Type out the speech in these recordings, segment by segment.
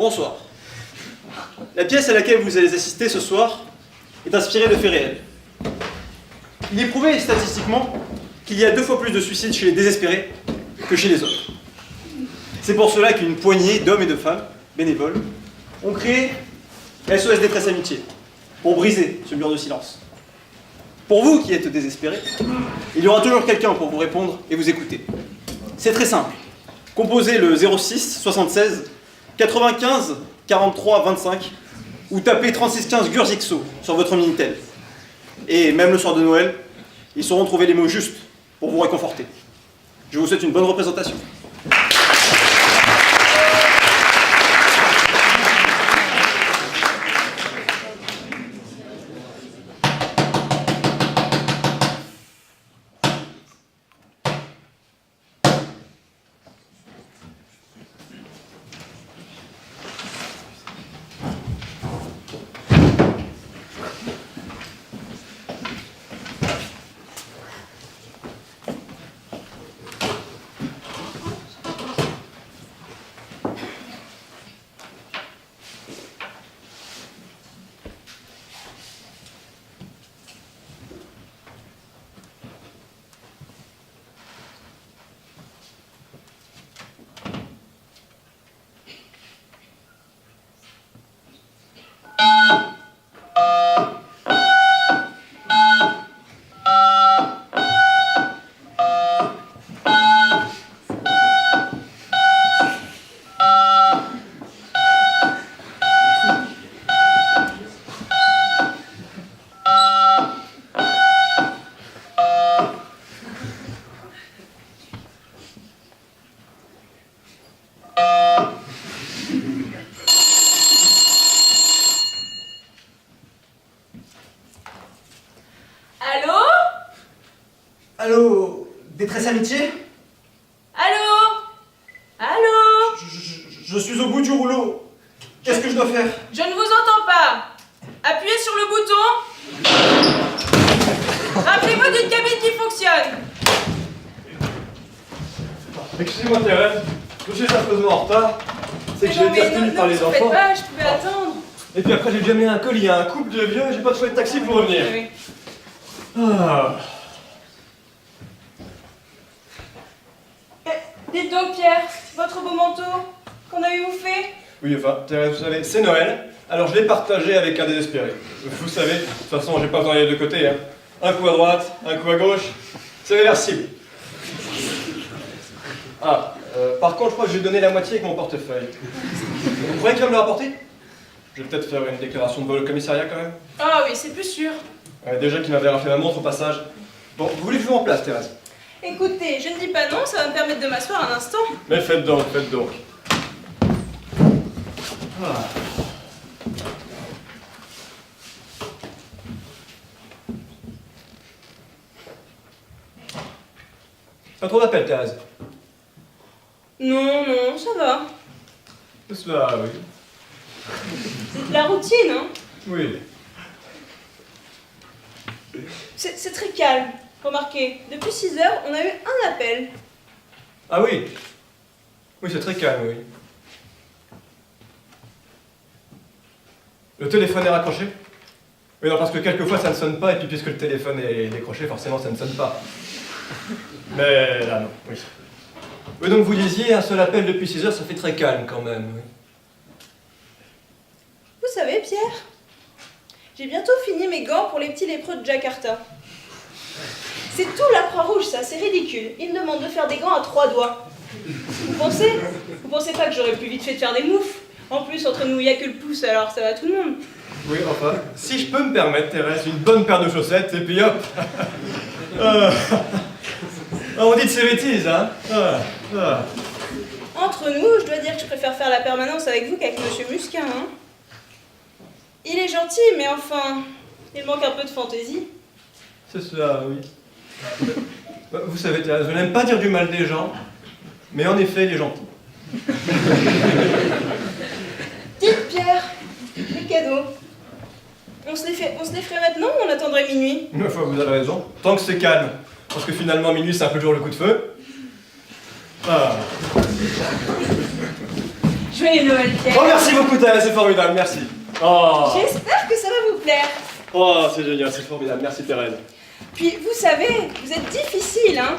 Bonsoir. La pièce à laquelle vous allez assister ce soir est inspirée de faits réels. Il est prouvé statistiquement qu'il y a 2 fois plus de suicides chez les désespérés que chez les autres. C'est pour cela qu'une poignée d'hommes et de femmes, bénévoles, ont créé SOS Détresse Amitié, pour briser ce mur de silence. Pour vous qui êtes désespérés, il y aura toujours quelqu'un pour vous répondre et vous écouter. C'est très simple. Composez le 06 76 95 43 25 ou tapez 3615 Gurzixo sur votre Minitel. Et même le soir de Noël, ils sauront trouver les mots justes pour vous réconforter. Je vous souhaite une bonne représentation. Allô, Détresse Amitié? Allô? Allô? Je suis au bout du rouleau. Qu'est-ce que je dois faire? Je ne vous entends pas. Appuyez sur le bouton. Rappelez-vous d'une cabine qui fonctionne. Excusez-moi Thérèse, je suis affreusement en retard. C'est que j'ai été retenu par les enfants. Faites pas, je pouvais attendre. Et puis après j'ai déjà mis un colis à un couple de vieux et j'ai pas trouvé de taxi pour revenir. Oui. Ah. Dites donc Pierre, votre beau manteau, qu'en avez-vous fait? Oui, enfin, Thérèse, vous savez, c'est Noël, alors je l'ai partagé avec un désespéré. Vous savez, de toute façon, j'ai pas besoin d'aller de côté, hein. Un coup à droite, un coup à gauche, c'est réversible. Ah, par contre, je crois que j'ai donné la moitié avec mon portefeuille. Vous croyez qu'il va me le rapporter? Je vais peut-être faire une déclaration de vol au commissariat quand même. Ah oui, c'est plus sûr. Ouais, déjà qu'il m'avait raflé ma montre au passage. Bon, vous voulez que je vous remplace, Thérèse? Écoutez, je ne dis pas non, ça va me permettre de m'asseoir un instant. Mais faites donc, faites donc. Ah. Pas trop d'appel, Thérèse? Non, non, ça va. Cela, oui. C'est de la routine, hein. Oui. C'est très calme. Remarquez, depuis 6 heures, on a eu un appel. Ah oui. Oui, c'est très calme, oui. Le téléphone est raccroché? Oui, non, parce que quelquefois ça ne sonne pas, et puis puisque le téléphone est décroché, forcément ça ne sonne pas. Mais là, non, oui. Oui, donc vous disiez, un seul appel depuis 6 heures, ça fait très calme quand même, oui. Vous savez, Pierre, j'ai bientôt fini mes gants pour les petits lépreux de Jakarta. C'est tout la Croix-Rouge, ça, c'est ridicule. Ils me demandent de faire des gants à 3 doigts. Vous pensez pas que j'aurais plus vite fait de faire des moufles? En plus, entre nous, il n'y a que le pouce, alors ça va tout le monde. Oui, enfin, si je peux me permettre, Thérèse, une bonne paire de chaussettes, et puis hop. On dit de ces bêtises, hein. Entre nous, je dois dire que je préfère faire la permanence avec vous qu'avec Monsieur Musquin, hein. Il est gentil, mais enfin, il manque un peu de fantaisie. C'est ça, oui. Vous savez, Thérèse, je n'aime pas dire du mal des gens, mais en effet, il est gentil. Dites, Pierre, les cadeaux. On se les ferait maintenant ou on attendrait minuit? Une fois, vous avez raison. Tant que c'est calme. Parce que finalement, minuit, c'est un peu toujours le coup de feu. Ah. Joyeux Noël, Pierre. Oh, merci beaucoup, Thérèse, c'est formidable, merci. Oh, J'espère que ça va vous plaire. oh c'est génial, c'est formidable, merci Thérèse. Puis, vous savez, vous êtes difficile, hein.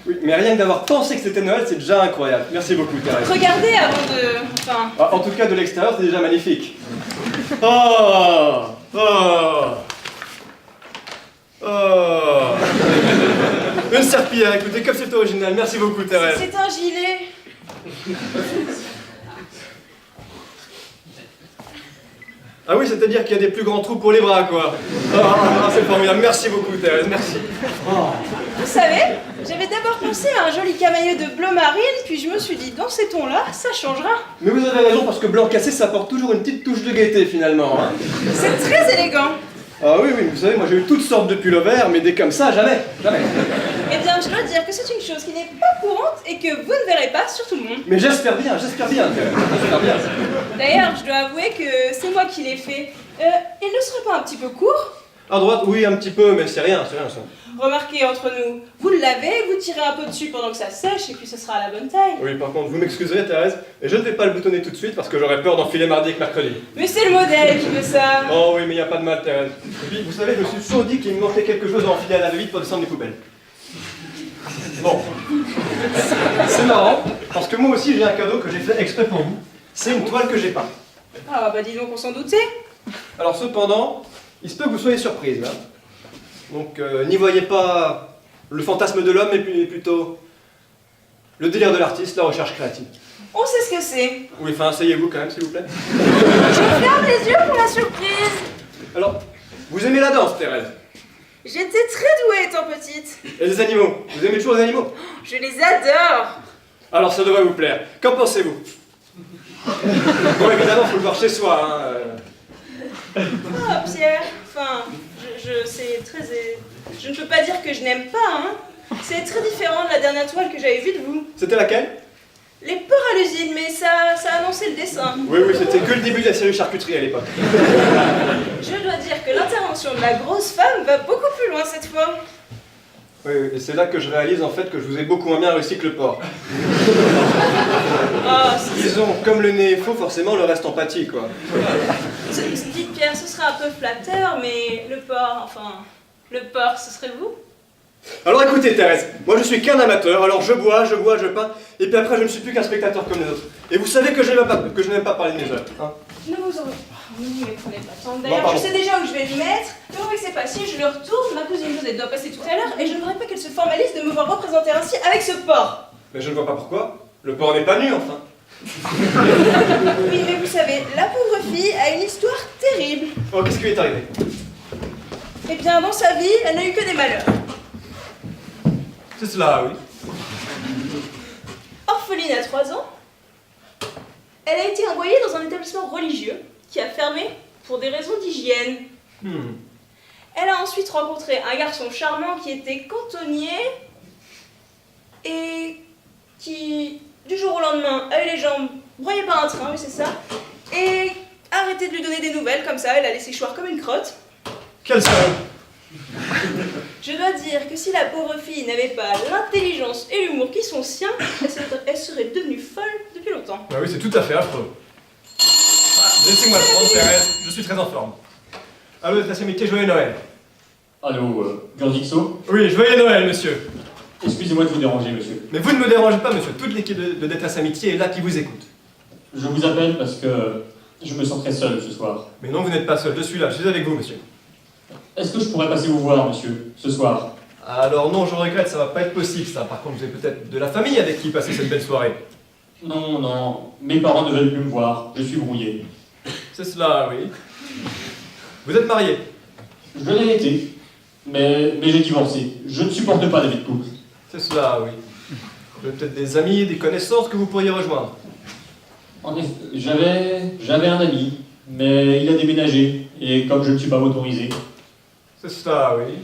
Oui, mais rien que d'avoir pensé que c'était Noël, c'est déjà incroyable. Merci beaucoup, Thérèse. Regardez avant de... Enfin... Ah, en tout cas, de l'extérieur, c'est déjà magnifique. Oh, oh, oh. Une serpillière, écoutez, comme c'est original. Merci beaucoup, Thérèse. C'est un gilet. Ah oui, c'est-à-dire qu'il y a des plus grands trous pour les bras, quoi. Oh, c'est formidable. Merci beaucoup, Thérèse, merci. Oh. Vous savez, j'avais d'abord pensé à un joli camailleux de bleu marine, puis je me suis dit, dans ces tons-là, ça changera. Mais vous avez raison, parce que blanc cassé, ça apporte toujours une petite touche de gaieté, finalement. Hein. C'est très élégant. Ah oui, oui, vous savez, moi j'ai eu toutes sortes de pullovers, mais des comme ça, jamais, jamais. Eh bien, je dois dire que c'est une chose qui n'est pas courante et que vous ne verrez pas sur tout le monde. Mais j'espère bien, j'espère bien. D'ailleurs, je dois avouer que c'est moi qui l'ai fait. Il ne serait pas un petit peu court? À droite, oui, un petit peu, mais c'est rien ça. Remarquez, entre nous, vous le lavez, vous tirez un peu dessus pendant que ça sèche, et puis ce sera à la bonne taille. Oui, par contre, vous m'excuserez, Thérèse, et je ne vais pas le boutonner tout de suite parce que j'aurais peur d'enfiler mardi et mercredi. Mais c'est le modèle qui veut ça. Oh oui, mais il n'y a pas de mal, Thérèse. Et puis, vous savez, je me suis toujours dit qu'il me manquait quelque chose à enfiler à la va-vite pour descendre les poubelles. Bon. C'est marrant, parce que moi aussi j'ai un cadeau que j'ai fait exprès pour vous. C'est une toile que j'ai peinte. Ah bah dis donc, on s'en doutait. Alors cependant, il se peut que vous soyez surprise, là. Donc n'y voyez pas le fantasme de l'homme, mais plutôt le délire de l'artiste, la recherche créative. On sait ce que c'est. Oui, enfin, asseyez-vous quand même, s'il vous plaît. Je ferme les yeux pour la surprise. Alors, vous aimez la danse, Thérèse? J'étais très douée étant petite. Et les animaux? Vous aimez toujours les animaux? Je les adore. Alors ça devrait vous plaire. Qu'en pensez-vous? Bon, évidemment, faut le voir chez soi, hein. Ah, Pierre, enfin, c'est très... Je ne peux pas dire que je n'aime pas, hein. C'est très différent de la dernière toile que j'avais vue de vous. C'était laquelle? Les porcs à l'usine, mais ça annonçait le dessin. Oui, oui, c'était que le début de la série charcuterie à l'époque. Je dois dire que l'intervention de la grosse femme va beaucoup plus loin cette fois. Oui, oui, et c'est là que je réalise en fait que je vous ai beaucoup moins bien réussi que le porc. Ah, Disons, comme le nez est faux, forcément le reste empathie, quoi. dites Pierre, ce serait un peu flatteur, mais le porc, le porc, ce serait vous? Alors écoutez Thérèse, moi je suis qu'un amateur, alors je bois, je peins, et puis après je ne suis plus qu'un spectateur comme les autres. Et vous savez que je n'aime pas parler de mes œuvres. Hein. Ne vous en ne vous prenez pas tant. Non, D'ailleurs, pardon. je sais déjà où je vais le mettre. Quand vous voyez que c'est passé, je le retourne. Ma cousine Josette doit passer tout à l'heure et je ne voudrais pas qu'elle se formalise de me voir représenter ainsi avec ce porc. Mais je ne vois pas pourquoi. Le porc n'est pas nu, enfin. Oui, mais vous savez, la pauvre fille a une histoire terrible. Oh, qu'est-ce qui lui est arrivé? Eh bien, dans sa vie, elle n'a eu que des malheurs. C'est cela, oui. Orpheline à 3 ans, elle a été envoyée dans un établissement religieux qui a fermé pour des raisons d'hygiène. Elle a ensuite rencontré un garçon charmant qui était cantonnier et qui, du jour au lendemain, a eu les jambes broyées par un train, oui c'est ça, et a arrêté de lui donner des nouvelles, comme ça, elle a laissé choir comme une crotte. Quelle salope! Je dois dire que si la pauvre fille n'avait pas l'intelligence et l'humour qui sont siens, elle serait devenue folle depuis longtemps. Ah oui, c'est tout à fait affreux. Laissez-moi le prendre, Thérèse, je suis très en forme. Allô, les amitiés, joyeux Noël. Allô, Gurdixo? Oui, joyeux Noël, monsieur. Excusez-moi de vous déranger, monsieur. Mais vous ne me dérangez pas, monsieur. Toute l'équipe de Détresse Amitié est là qui vous écoute. Je vous appelle parce que je me sens très seul ce soir. Mais non, vous n'êtes pas seul, je suis là, je suis avec vous, monsieur. Est-ce que je pourrais passer vous voir, monsieur, ce soir? Alors non, je regrette, ça va pas être possible, ça. Par contre, vous avez peut-être de la famille avec qui passer cette belle soirée. Non, non, mes parents ne veulent plus me voir, je suis brouillé. C'est cela, oui. Vous êtes marié? Je l'ai été, mais j'ai divorcé. Je ne supporte pas la vie de couple. C'est cela, oui. Vous avez peut-être des amis, des connaissances que vous pourriez rejoindre. En effet, j'avais un ami, mais il a déménagé, et comme je ne suis pas autorisé, C'est cela, oui.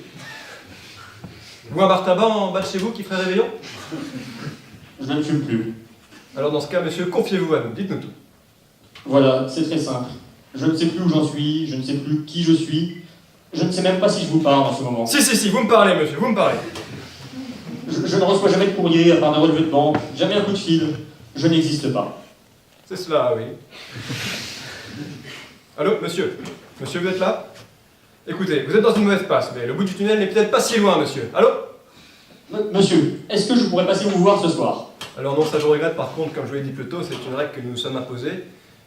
Vous un bar tabac en bas de chez vous qui ferait réveillon? je ne fume plus. Alors dans ce cas, monsieur, confiez-vous à nous, dites-nous tout. Voilà, c'est très simple. Je ne sais plus où j'en suis, je ne sais plus qui je suis, je ne sais même pas si je vous parle en ce moment. Si, vous me parlez, monsieur, vous me parlez. Je ne reçois jamais de courrier, à part d'un relevé de banque, jamais un coup de fil. Je n'existe pas. C'est cela, oui. Allô, monsieur? Monsieur, vous êtes là? Écoutez, vous êtes dans une mauvaise passe, mais le bout du tunnel n'est peut-être pas si loin, monsieur. Allô? Monsieur, est-ce que je pourrais passer vous voir ce soir? Alors non, ça je regrette, par contre, comme je vous l'ai dit plus tôt, c'est une règle que nous nous sommes imposée,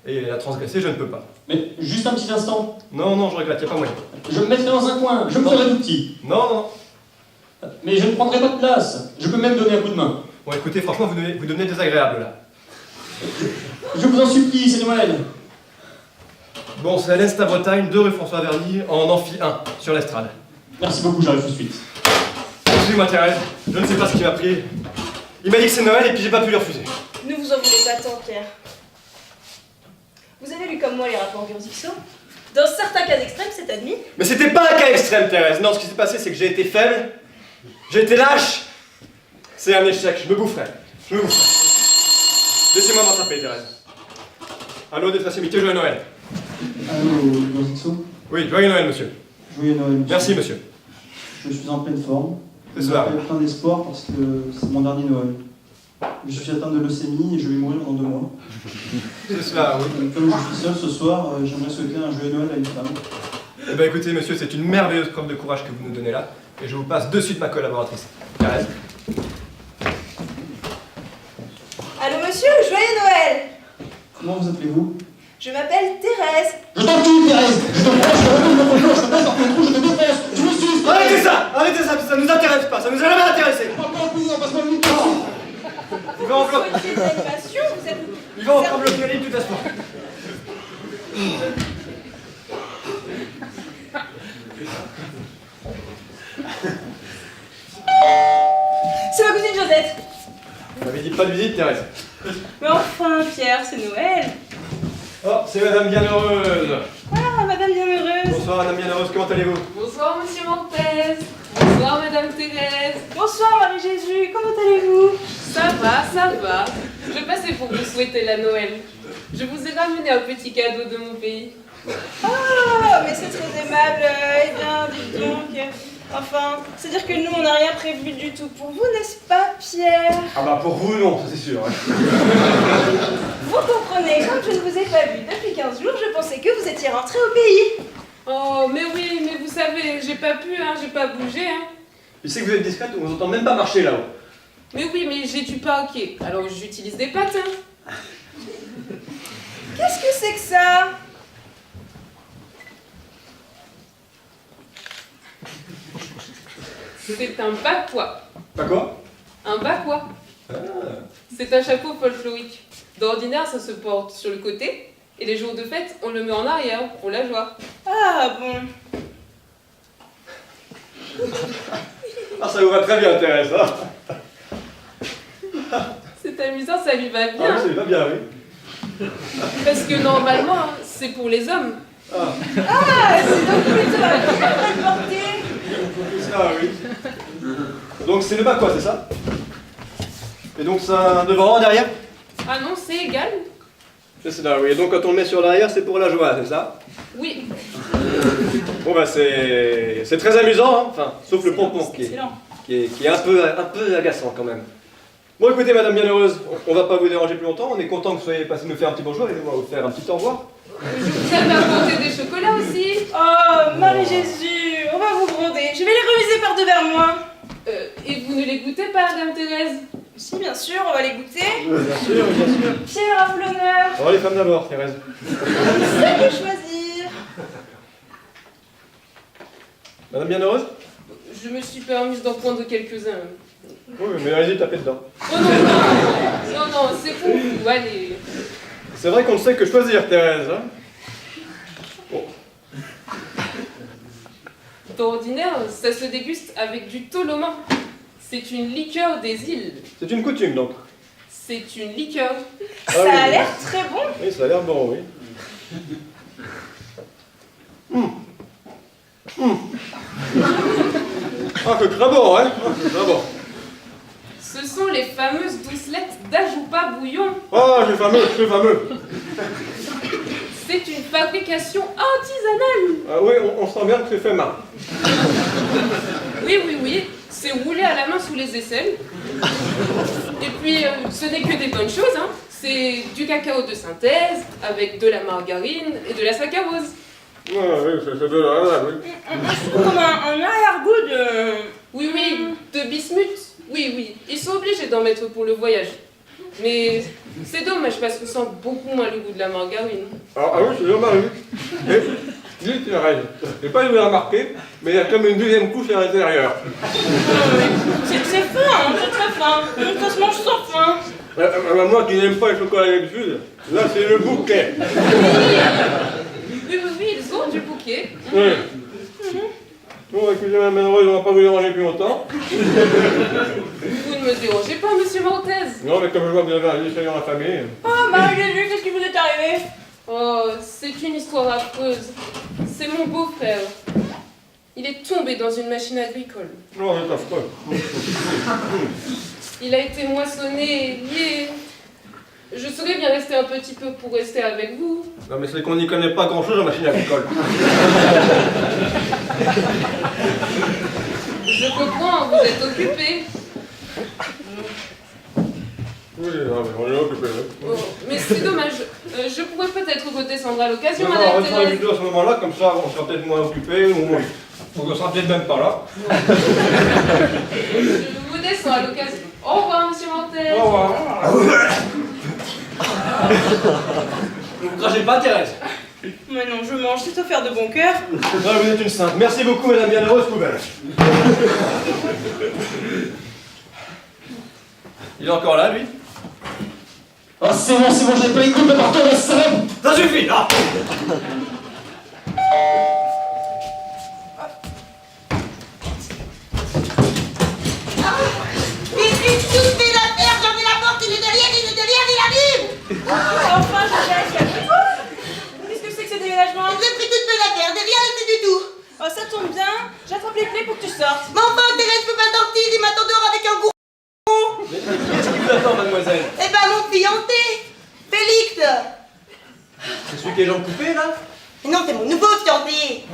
et la transgresser, je ne peux pas. Mais juste un petit instant. Non, non, je regrette, il n'y a pas moyen. Je me mettrai dans un coin, je me ferai tout petit. Non, non. Mais je ne prendrai pas de place. Je peux même donner un coup de main. Bon, écoutez, franchement, vous devenez désagréable, là. Je vous en supplie, c'est Noël. Bon, c'est à l'Est à Bretagne, 2 rue François Verny, en amphi 1, sur l'estrade. Merci beaucoup, j'arrive tout de suite. Excusez-moi, Thérèse, je ne sais pas ce qui m'a pris. Il m'a dit que c'est Noël et puis j'ai pas pu lui refuser. Ne vous en voulez pas tant, Pierre. Vous avez lu comme moi les rapports Burzixo? Dans certains cas extrêmes, c'est admis. Mais c'était pas un cas extrême, Thérèse. Non, ce qui s'est passé, c'est que j'ai été faible, j'ai été lâche. C'est un échec, je me boufferai. Je me boufferai. Laissez-moi m'attraper, Thérèse. Allô, des amitiés, joyeux Noël. Allô, Burzixo? Oui, joyeux Noël, monsieur. Joyeux Noël, monsieur. Merci, monsieur. Je suis en pleine forme. C'est cela. J'ai plein d'espoir parce que c'est mon dernier Noël. Je suis atteint de leucémie et je vais mourir dans 2 mois. C'est cela, oui. Et comme je suis seul ce soir, j'aimerais souhaiter un joyeux Noël à une femme. Eh ben écoutez, monsieur, c'est une merveilleuse preuve de courage que vous nous donnez là, et je vous passe de suite ma collaboratrice. Thérèse. Allô, monsieur, joyeux Noël! Comment vous appelez-vous? Je m'appelle Thérèse. Je t'en prie, Thérèse. Je te presse, je remets mon contrôle, je te presse, je te déteste. Je me suis... Arrêtez ça nous intéresse pas, ça nous a jamais intéressé. Encore plus, on passe pas le temps. Il va en bloc. Vous souhaitez l'animation, vous êtes... Il va encore bloquer la ligne tout à ce moment. C'est ma cousine Josette. Vous m'avez dit pas de visite, Thérèse. Mais enfin, Pierre, c'est Noël. Oh, c'est Madame Bienheureuse. Ah, madame bienheureuse. Bonsoir, Madame Bienheureuse, comment allez-vous? Bonsoir Monsieur Montez. Bonsoir Madame Thérèse. Bonsoir, Marie-Jésus, comment allez-vous? Ça va. Je passais pour vous souhaiter la Noël. Je vous ai ramené un petit cadeau de mon pays. Ah, mais c'est très aimable. Eh bien, dites donc. Enfin, c'est-à-dire que nous, on n'a rien prévu du tout pour vous, n'est-ce pas, Pierre? Ah bah pour vous, non, ça c'est sûr. Hein. Vous comprenez, comme je ne vous ai pas vu depuis 15 jours, je pensais que vous étiez rentré au pays. Oh, mais oui, mais vous savez, j'ai pas pu, j'ai pas bougé, Je sais que vous êtes discrète, on vous entend même pas marcher là-haut. Mais oui, mais j'ai du parquet, alors j'utilise des pattes, Qu'est-ce que c'est que ça? C'est un bakwa. Pas quoi? Un bakwa. C'est un chapeau folklorique. D'ordinaire, ça se porte sur le côté, et les jours de fête, on le met en arrière, pour la joie. Ah bon. Ah, ça vous va très bien, Thérèse. Hein. C'est amusant, ça lui va Ah bien. oui, ça lui va bien, oui. Parce que normalement, c'est pour les hommes. Ah, c'est donc plutôt la fille à le porter. C'est ça, oui. Donc c'est le bas quoi, c'est ça? Et donc ça devant, derrière? Ah non, c'est égal. C'est ça, oui. Et donc quand on le met sur l'arrière, c'est pour la joie, c'est ça? Oui. Bon bah c'est très amusant, hein. Enfin, sauf le pompon C'est excellent. qui est un peu agaçant quand même. Bon écoutez Madame Bienheureuse, on va pas vous déranger plus longtemps, on est content que vous soyez passé nous faire un petit bonjour et on va vous faire un petit au revoir. Je vous avais apporté des chocolats aussi. Oh, Marie-Jésus, on va vous gronder. Je vais les reviser par devers moi. Et vous ne les goûtez pas, Madame Thérèse? Si, bien sûr, on va les goûter. Bien sûr, bien sûr. Pierre, à vous l'honneur. Alors les femmes d'abord, Thérèse. C'est que choisir. Madame Bienheureuse? Je me suis permise d'en prendre quelques-uns. Oui, mais allez-y, tapez dedans. Oh non, non, c'est pour vous, allez. C'est vrai qu'on ne sait que choisir, Thérèse. Hein. Bon. D'ordinaire, ça se déguste avec du toloman. C'est une liqueur des îles. C'est une coutume donc. C'est une liqueur. Ah Ça oui, a oui. l'air très bon. Oui, ça a l'air bon, oui. Ah, que très bon, hein? Ah, que très bon. Ce sont les fameuses doucelettes d'Ajoupa Bouillon. Ah, c'est fameux, c'est fameux. C'est une fabrication artisanale. Ah oui, on sent bien que c'est fait main. Oui, c'est roulé à la main sous les aisselles. Et puis, ce n'est que des bonnes choses, C'est du cacao de synthèse, avec de la margarine et de la saccharose. Oui, c'est de là, oui. Comme un arrière-goût de... Oui, de bismuth. Oui, ils sont obligés d'en mettre pour le voyage. Mais c'est dommage parce qu'on sent beaucoup moins le goût de la margarine. Ah oui, c'est dommage, oui. Dis, tu as raison. Je n'ai pas eu à remarquer, mais il y a comme une deuxième couche à l'intérieur. C'est très fin, c'est très fin. Ça se mange sans faim. Moi qui n'aime pas le chocolat d'habitude, là c'est le bouquet. Oui, ils ont du bouquet. Oui. Bon, excusez ma malheureuse, on va pas vous déranger plus longtemps. Vous ne me dérangez pas, monsieur Mortez. Non, mais comme je vois que vous avez un lycée dans la famille. Oh, Marie-Jésus, qu'est-ce qui vous est arrivé? Oh, c'est une histoire affreuse. C'est mon beau-frère. Il est tombé dans une machine agricole. Non, c'est affreux. Il a été moissonné, lié. Je saurais bien rester un petit peu pour rester avec vous. Non, mais c'est qu'on n'y connaît pas grand-chose en machine agricole. Je comprends, vous êtes occupé. Oui, non, mais on est occupé, oui. Oh, mais c'est dommage. Je pourrais peut-être redescendre à l'occasion, Non, on madame restera Thérèse. plutôt à ce moment-là, comme ça on sera peut-être moins occupé, ou on sera peut-être même pas là. Je vous descends à l'occasion. Au revoir, monsieur Mortez. Au revoir. Ne vous crachez pas, Thérèse. Mais non, je mange, c'est offert de bon cœur. Non, vous êtes une sainte. Merci beaucoup, madame Bienheureuse Poubelle. Il est encore là, lui? Ah, c'est bon, j'ai pas les coups de partout, là, ça va. Ça suffit, là! Fais l'affaire, j'en ai la porte, il est derrière, il arrive. Enfin, Joseph, calme-toi. Qu'est-ce que c'est que ce déménagement? J'ai pris toute mes affaires, derrière, rien fait du tout. Oh, ça tombe bien. J'attrape les clés pour que tu sortes. Mais enfin, Thérèse peut pas sortir, il m'attend dehors avec un gourmand. Mais qu'est-ce qui vous attend, mademoiselle? Eh ben, mon fiancé, Félix. C'est celui qui est jambes coupées, là? Mais non, c'est mon nouveau fiancé.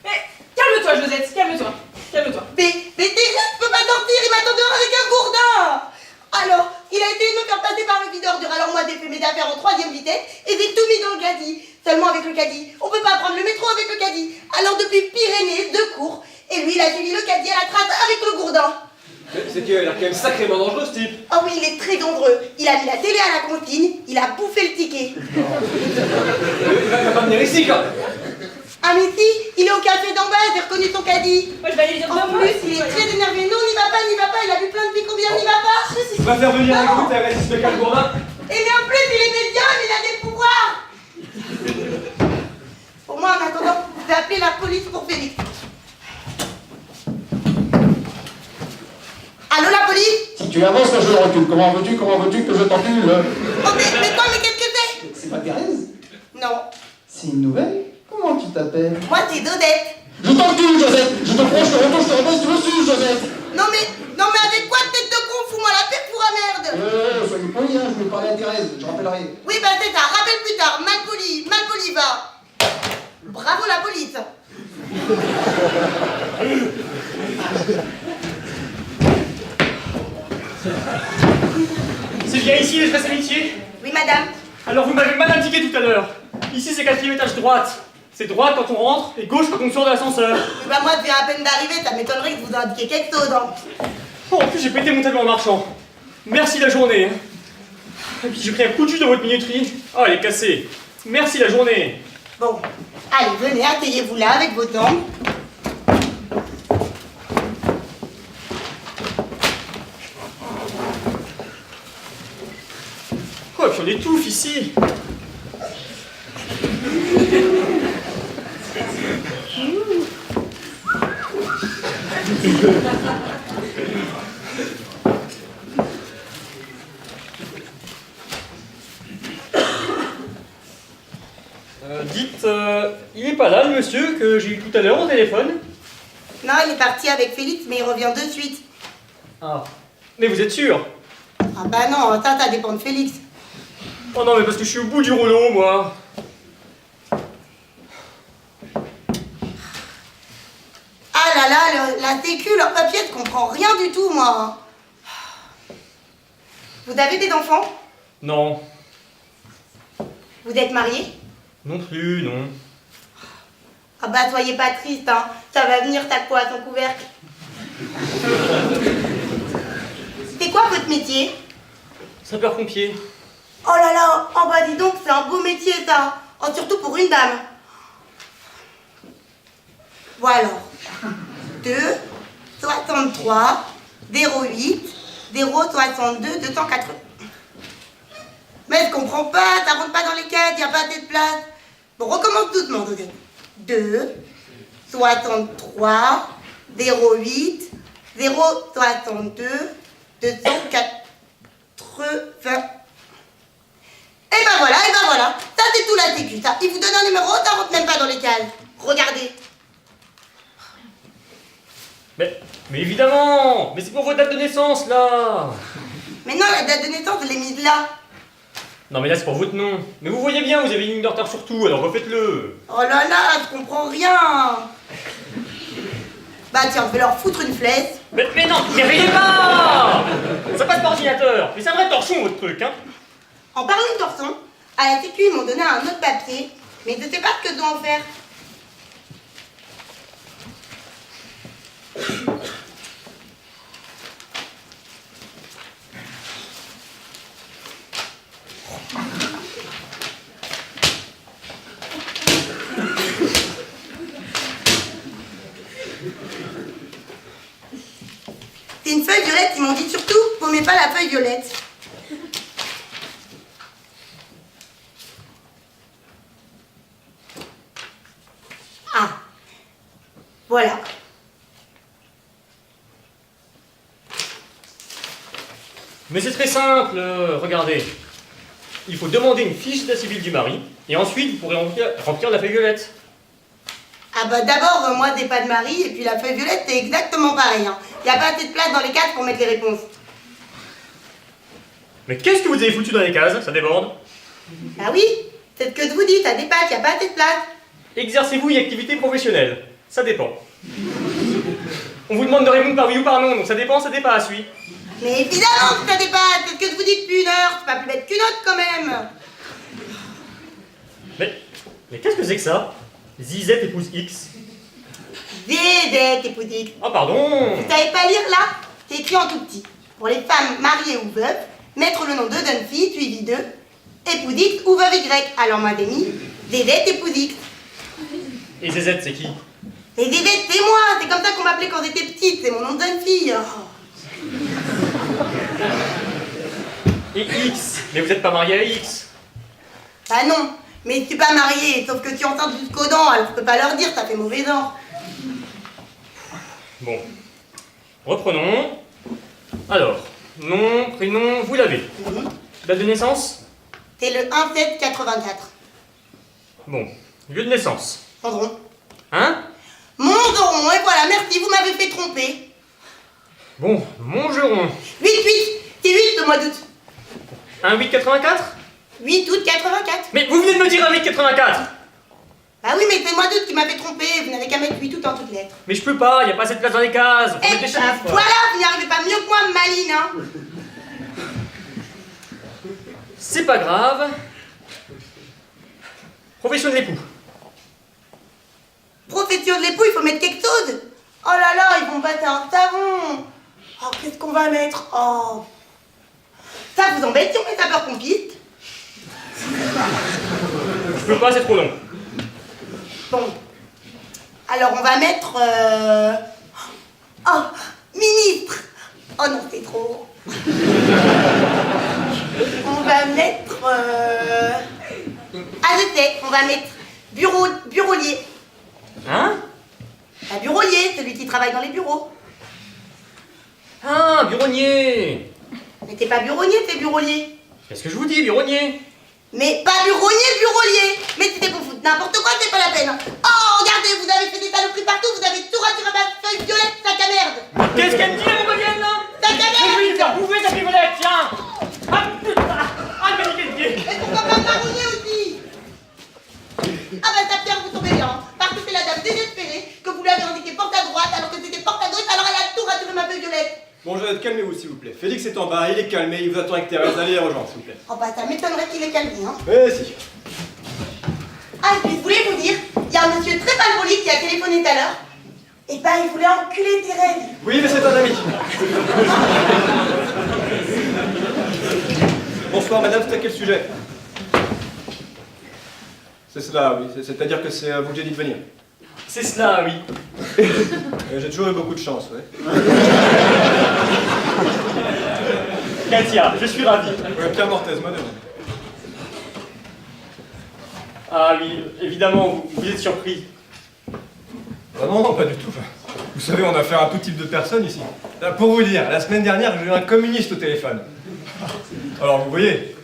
Mais calme-toi, Josette, calme-toi. Calme-toi. Mais Thérèse peut pas sortir, il m'attend dehors avec un gourdin. Alors, il a essayé de me faire passer par le vide d'ordure, alors moi j'ai fait mes affaires en 3e vitesse et j'ai tout mis dans le caddie. Seulement avec le caddie, on peut pas prendre le métro avec le caddie. Alors depuis Pyrénées, 2 cours, et lui il a suivi le caddie à la trace avec le gourdin. C'est qu'il a l'air quand même sacrément dangereux, ce type. Oh oui, il est très dangereux. Il a mis la télé à la consigne, il a bouffé le ticket. Il va pas venir ici, quand même. Ah mais si, il est au café d'en bas, j'ai reconnu son caddie. Moi, je vais aller lui dire En plus, il est très énervé. Non, n'y va pas, il a vu plein de filles, combien n'y va pas. On va faire venir avec vous, Thérèse, de quel gourdin? Et mais en plus, il est médium, il a des pouvoirs. Pour moi, en attendant, je vais appeler la police pour Félix. Allô, la police? Si tu avances, moi je recule. Comment veux-tu que je t'encule? Oh, mais quoi, mais qu'est-ce que c'est? C'est pas Thérèse? Non, C'est une nouvelle? Comment tu t'appelles? moi c'est Dodette. Je t'encule, Joseph. Je te prends, je te retourne, je te rebaisse, tu me suces, Joseph. Non mais avec quoi tête de con? Fous-moi la paix pour la merde. Soyez poli, hein, je vais parler à Thérèse. Je rappellerai. Oui, bah c'est ça, rappelle plus tard, mal poli, va. Bravo la police. C'est bien ici les spécialités? Oui, madame. Alors vous m'avez mal indiqué tout à l'heure. Ici c'est 4e étage droite. C'est droite quand on rentre et gauche quand on sort de l'ascenseur. Oui, bah moi je viens à peine d'arriver, ça m'étonnerait que vous indiquiez quelque chose. Hein. Oh, en plus j'ai pété mon tableau en marchant. Merci la journée. Et puis j'ai pris un coup de jus dans votre minuterie. Oh, elle est cassée. Merci la journée. Bon, allez, venez, asseyez-vous là avec vos jambes. Oh, et puis on étouffe ici. Dites, il est pas là le monsieur que j'ai eu tout à l'heure au téléphone? Non, il est parti avec Félix, mais il revient de suite. Ah, mais vous êtes sûr? Ah bah non, ça dépend de Félix. Oh non, mais parce que je suis au bout du rouleau, moi. Ah là là, la sécu, leur papier, je comprends rien du tout, moi. Vous avez des enfants? Non. Vous êtes marié? Non plus, non. Ah bah soyez pas triste, hein. Ça va venir ta peau à ton couvercle. C'est quoi votre métier? Sapeur-pompier. Oh là là, oh bah dis donc, c'est un beau métier ça. Oh, surtout pour une dame. Voilà. 2, 63, 08, 062, 280. Mais je comprends pas, ça rentre pas dans les cases, y a pas assez de place. Bon, recommence doucement, Dodé. 2, 63, 08, 062, 280. Et ben voilà, ça c'est tout la sécu, ça. Il vous donne un numéro, ça rentre même pas dans les cases. Regardez. Mais évidemment! Mais c'est pour votre date de naissance, là! Mais non, la date de naissance, je l'ai mise là. Non, mais là, c'est pour votre nom. Mais vous voyez bien, vous avez une ligne de retard sur tout, alors refaites-le! Oh là là, je comprends rien. Bah tiens, je vais leur foutre une flèche. Mais non, mais riez pas! Ça passe par ordinateur! Mais c'est un vrai torchon, votre truc, hein! En parlant de torson, à la sécu, ils m'ont donné un autre papier, mais je sais pas ce que je dois en faire. C'est une feuille violette, ils m'ont dit surtout, paumez pas la feuille violette. Ah, voilà. Mais c'est très simple, regardez. Il faut demander une fiche d'état civil du mari, et ensuite vous pourrez remplir la feuille violette. Ah bah d'abord, moi j'ai pas de mari, et puis la feuille violette c'est exactement pareil. Hein. Y a pas assez de place dans les cases pour mettre les réponses. Mais qu'est-ce que vous avez foutu dans les cases? Ça déborde. Ah oui, c'est ce que je vous dis, ça dépasse, y a pas assez de place. Exercez-vous une activité professionnelle. Ça dépend. On vous demande de répondre par oui ou par non, donc ça dépend, ça dépasse, oui. Mais évidemment que ça dépasse, c'est ce que je vous dis depuis une heure, c'est pas plus bête qu'une autre quand même. Mais qu'est-ce que c'est que ça? Zizette épouse X. Zizette épouse X. Ah pardon. Vous savez pas lire là? C'est écrit en tout petit. Pour les femmes mariées ou veuves, mettre le nom de jeune fille suivi de épouse X ou veuve Y. Alors moi j'ai mis Zizette épouse X. Et Zizette c'est qui? Et Zizette c'est moi, c'est comme ça qu'on m'appelait quand j'étais petite, c'est mon nom de jeune fille. Oh. Et X? Mais vous êtes pas marié à X? Bah non, mais je suis pas mariée, sauf que je suis enceinte jusqu'aux dents, alors je peux pas leur dire, ça fait mauvais genre. Bon. Reprenons. Alors, nom, prénom, vous l'avez. Date de naissance? C'est le 1-7-84. Bon. Lieu de naissance? Cendron. Hein? Montgeron, et voilà, merci, vous m'avez fait tromper. Bon, Montgeron. 8, c'est 8 le mois d'août. 1,884? 8 août 84. Mais vous venez de me dire 1,884! Bah oui, mais c'est le mois d'août qui m'a fait tromper, vous n'avez qu'à mettre 8 août en toutes lettres. Mais je peux pas, y a pas assez de place dans les cases. Faut Eh mettre des ben chiffres. voilà, vous n'y arrivez pas mieux que moi, Maline, hein. C'est pas grave. Profession de l'époux. Profession de l'époux, il faut mettre quelque chose. Oh là là, ils vont battre un savon. Oh, qu'est-ce qu'on va mettre? Oh. Ça vous embête si on met sapeur-pompier? Je peux pas, c'est trop long. Bon. Alors on va mettre... Oh, ministre. Oh non, c'est trop. On va mettre... Ah, je sais, on va mettre bureaulier. Hein? Un bureaulier, celui qui travaille dans les bureaux. Ah, bureaunier. Mais c'est pas bureaulier, c'est bureaulier. Qu'est-ce que je vous dis, bureaunier? Mais pas bureaulier. Mais c'était pour foutre n'importe quoi, c'est pas la peine. Oh, regardez, vous avez fait des saloperies partout, vous avez tout raturé ma feuille violette, sac à merde. Qu'est-ce qu'elle me dit, la montgolfienne, là? Sac à merde. Oui, faire bouffer sa violette, tiens. Ah, putain. Ah, mais niquez le pied. Et pourquoi pas marronner aussi? Ah bah ça Pierre, vous tombez bien, hein, parce que c'est la dame désespérée que vous lui avez indiqué porte à droite alors que c'était porte à gauche, alors elle a tout raturé ma feuille violette. Bon, Jeannette, calmez-vous, s'il vous plaît. Félix est en bas, il est calmé, il vous attend avec Thérèse. Allez les rejoindre, s'il vous plaît. Oh bah ça m'étonnerait qu'il ait calmé, hein. Eh si. Ah, et puis je voulais vous dire, il y a un monsieur très malpoli qui a téléphoné tout à l'heure. Et bah il voulait enculer Thérèse. Oui, mais c'est un ami. Bonsoir, madame, c'est à quel sujet? C'est cela, oui. C'est-à-dire que c'est à vous que j'ai dit de venir. C'est cela, oui. J'ai toujours eu beaucoup de chance, ouais. Katia, je suis ravi. Ouais, Pierre Mortez, moi de même. Ah oui, évidemment, vous êtes surpris. Ah non, non, pas du tout. Vous savez, on a affaire à tout type de personnes ici. Là, pour vous dire, la semaine dernière, j'ai eu un communiste au téléphone. Alors, vous voyez.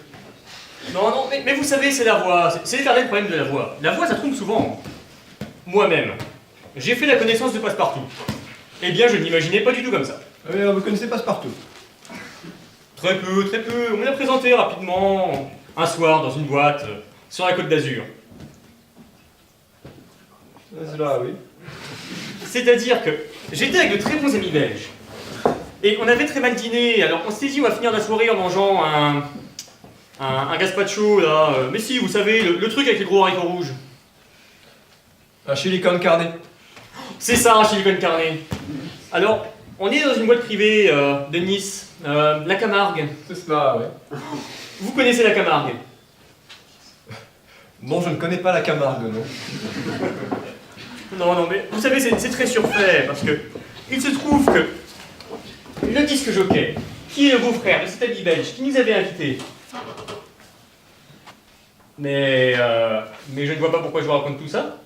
Non, non, mais vous savez, c'est la voix. C'est l'éternel problème de la voix. La voix, ça trompe souvent. Moi-même, j'ai fait la connaissance de Passepartout. Eh bien, je ne l'imaginais pas du tout comme ça. Ah oui, alors vous connaissez Passepartout? Très peu, très peu. On me l'a présenté rapidement, un soir, dans une boîte, sur la Côte d'Azur. C'est là, oui. C'est-à-dire que j'étais avec de très bons amis belges. Et on avait très mal dîné, alors on s'était dit on va finir la soirée en mangeant un gazpacho, là. Mais si, vous savez, le truc avec les gros haricots rouges. Un chili con carne. C'est ça, un chili con carne. Alors, on est dans une boîte privée de Nice, la Camargue. C'est cela, ouais. Vous connaissez la Camargue? Non, je ne connais pas la Camargue, non. Non, non, mais vous savez, c'est très surfait, parce que il se trouve que le disque jockey, qui est le beau-frère de cet ami belge qui nous avait invités. Mais je ne vois pas pourquoi je vous raconte tout ça.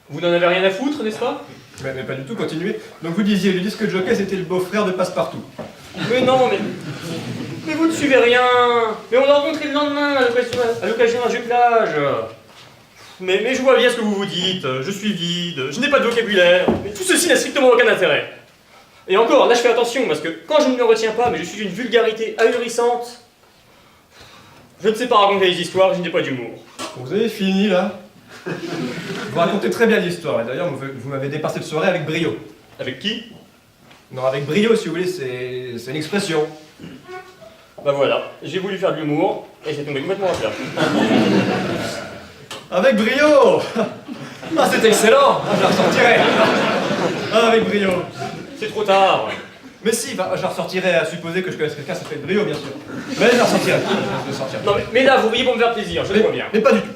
Vous n'en avez rien à foutre, n'est-ce pas? Mais pas du tout, continuez. Donc vous disiez, le disque jockey, c'était le beau-frère de Passepartout. Mais non, mais vous ne suivez rien. Mais on l'a rencontré le lendemain à l'occasion d'un jeu plage. Mais je vois bien ce que vous vous dites. Je suis vide, je n'ai pas de vocabulaire. Mais tout ceci n'a strictement aucun intérêt. Et encore, là je fais attention, parce que quand je ne me retiens pas, mais je suis d'une vulgarité ahurissante, je ne sais pas raconter les histoires, je n'ai pas d'humour. Vous avez fini, là? Vous racontez très bien l'histoire, et d'ailleurs, vous m'avez dépassé de soirée avec brio. Avec qui? Non, avec brio, si vous voulez, c'est une expression. Bah voilà, j'ai voulu faire de l'humour, et c'est tombé complètement à plat. Avec brio! Ah, c'est excellent! Ah, je la ressortirai! Ah, avec brio! C'est trop tard. Mais si, bah, je la ressortirai à supposer que je connaisse quelqu'un qui s'appelle brio, bien sûr. Mais je la ressortirai. Je la sortirai. Non mais là, vous riez pour me faire plaisir, je le vois bien. Mais pas du tout.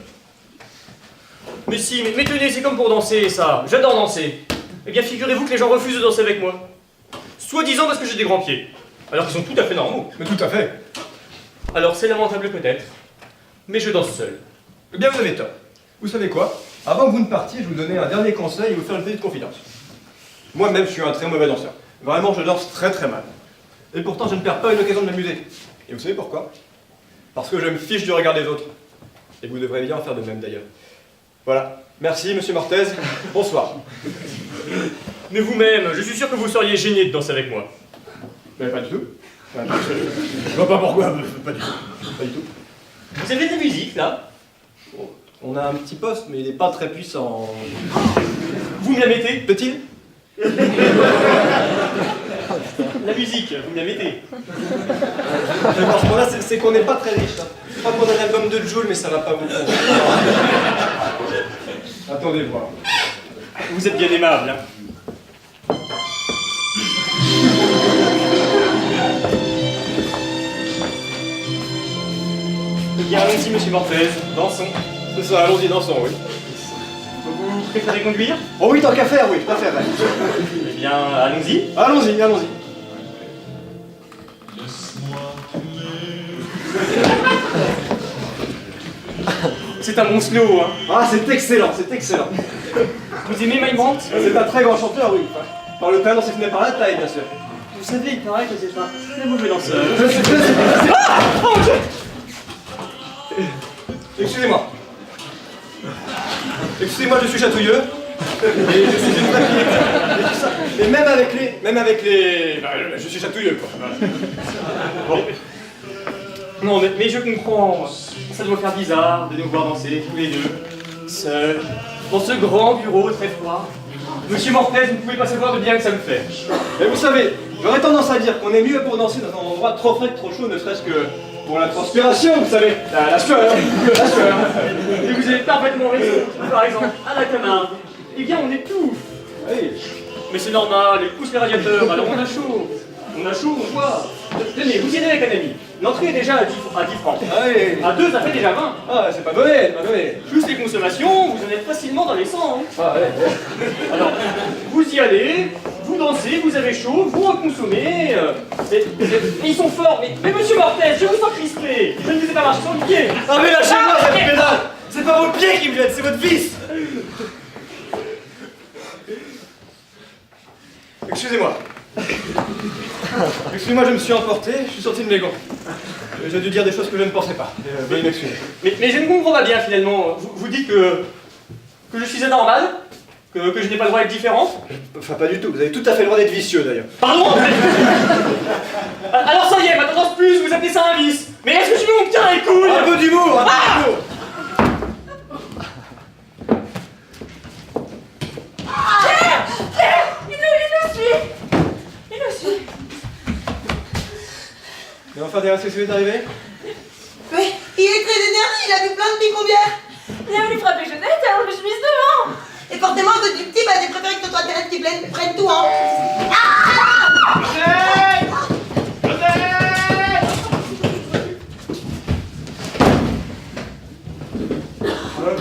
Mais si, mais tenez, c'est comme pour danser, ça. J'adore danser. Eh bien, figurez-vous que les gens refusent de danser avec moi. Soi-disant parce que j'ai des grands pieds. Alors qu'ils sont tout à fait normaux. Mais tout à fait. Alors c'est lamentable peut-être, mais je danse seul. Eh bien, vous avez tort. Vous savez quoi? Avant que vous ne partiez, je vous donnais un dernier conseil et vous faire une petite confidence. Moi-même, je suis un très mauvais danseur. Vraiment, je danse très très mal. Et pourtant, je ne perds pas une occasion de m'amuser. Et vous savez pourquoi? Parce que je me fiche du regard des autres. Et vous devrez bien en faire de même d'ailleurs. Voilà. Merci, monsieur Mortez. Bonsoir. Mais vous-même, je suis sûr que vous seriez gêné de danser avec moi. Mais pas du tout. Je vois pas pourquoi, pas du tout. Pas du tout. Vous avez de la musique, là? On a un petit poste, mais il n'est pas très puissant. Vous me la mettez? Peut-il? La musique, vous me la mettez? Parce que là, c'est qu'on n'est pas très riche. Hein. Je crois qu'on a un album de Joule, mais ça va pas vous convaincre. Attendez voir. Vous êtes bien aimable, hein? Eh bien, allons-y, monsieur Mortez, dansons. C'est ça, allons-y, dansons, oui. Vous préférez conduire? Oh oui, tant qu'à faire, oui, tant qu'à faire. Eh bien, allons-y. Allons-y, allons-y. C'est un bon slow, hein. Ah, c'est excellent, c'est excellent. Vous aimez My Brandt? C'est un très grand chanteur, oui. Par le talent, c'est fini par la taille, bien sûr. Vous savez, il paraît que c'est un très mauvais danseur. Ah oh, Excusez-moi. Excusez-moi, je suis chatouilleux. Et je suis une vraie Mais même avec les... Bah, je suis chatouilleux, quoi. Bon. Non, mais je comprends. Ça doit faire bizarre de nous voir danser tous les deux, seuls, dans ce grand bureau très froid. Monsieur Mortez, vous ne pouvez pas savoir de bien que ça me fait. Mais vous savez, J'aurais tendance à dire qu'on est mieux pour danser dans un endroit trop frais que trop chaud, ne serait-ce que pour la transpiration, vous savez, la sueur, la sueur. Et vous avez parfaitement raison. Par exemple, à la Camargue, eh bien on étouffe. Oui. Mais c'est normal, ils poussent les radiateurs, alors on a chaud. On a chaud, on voit. Tenez, vous y allez avec un ami. L'entrée est déjà à 10 francs. Ah oui. À 2, ça fait déjà 20. Ah, c'est pas donné, c'est pas donné. Plus les consommations, vous en êtes facilement dans les 100. Hein. Ah ouais. Alors, vous y allez, vous dansez, vous avez chaud, vous en consommez. Et ils sont forts. Mais monsieur Mortez, je vous sens crispé. Je ne vous ai pas marché sur le pied. Ah mais lâchez-moi cette pédale. C'est pas vos pieds qui me gênent, c'est votre vis. Excusez-moi. Excusez-moi, je me suis emporté, je suis sorti de mes gants. J'ai dû dire des choses que je ne pensais pas. Veuillez m'excuser. Mais je ne comprends pas bien finalement. Vous dites que je suis anormal, que je n'ai pas le droit d'être différent. Enfin, pas du tout. Vous avez tout à fait le droit d'être vicieux d'ailleurs. Pardon. Alors ça y est, ma tendance plus, vous appelez ça un vice. Mais est-ce que je vais me tiens les couilles? Un peu d'humour, un peu d'humour. Il nous suit. Mais enfin, derrière, qu'est-ce qui est arrivé? Mais il est très énervé, il a bu plein de picobières. Il a voulu frapper Jeannette, alors je me suis mise devant. Et forcément, à cause du petit, bah j'ai préféré que ce soit Thérèse qui prenne tout, hein.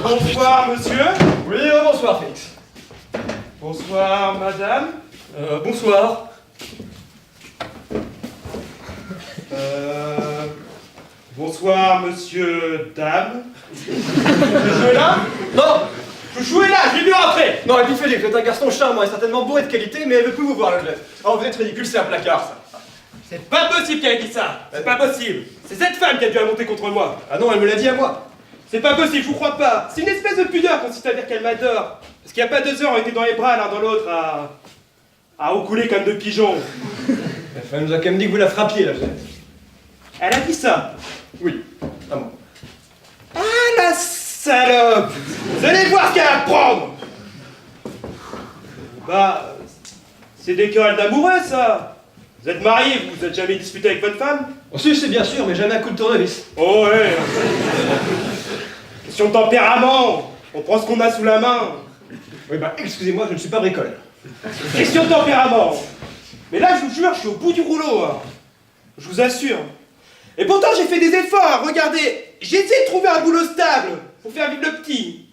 Bonsoir, monsieur. Oui, bonsoir, Félix. Bonsoir, madame. Bonsoir. Bonsoir, monsieur, dame. Je jouais là? Non. Je jouais là, je l'ai vu rentrer. Non, et puis Félix, vous êtes un garçon charmant et certainement bourré de qualité, mais elle veut plus vous voir, la Josette. Oh, vous êtes ridicule, c'est un placard, ça. C'est pas possible qu'elle ait dit ça. C'est pas possible. C'est cette femme qui a dû la monter contre moi. Ah non, elle me l'a dit à moi. C'est pas possible, je vous crois pas. C'est une espèce de pudeur consiste à dire qu'elle m'adore. Parce qu'il y a pas 2 heures, on était dans les bras l'un dans l'autre à couler comme 2 pigeons. Elle nous a quand même dit que vous la frappiez, la Josette. Elle a dit ça. Oui. Ah bon. Ah la salope. Vous allez voir ce qu'elle va prendre. Bah, c'est des querelles d'amoureux, ça. Vous êtes mariés, vous vous êtes jamais disputé avec votre femme? Oh, si, c'est bien sûr, mais jamais un coup de tournevis. Oh ouais. Question de tempérament. On prend ce qu'on a sous la main. Oui, bah, excusez-moi, je ne suis pas bricoleur. Question de tempérament. Mais là, je vous jure, je suis au bout du rouleau. Hein. Je vous assure. Et pourtant, j'ai fait des efforts. Regardez, j'ai essayé de trouver un boulot stable pour faire vivre le petit.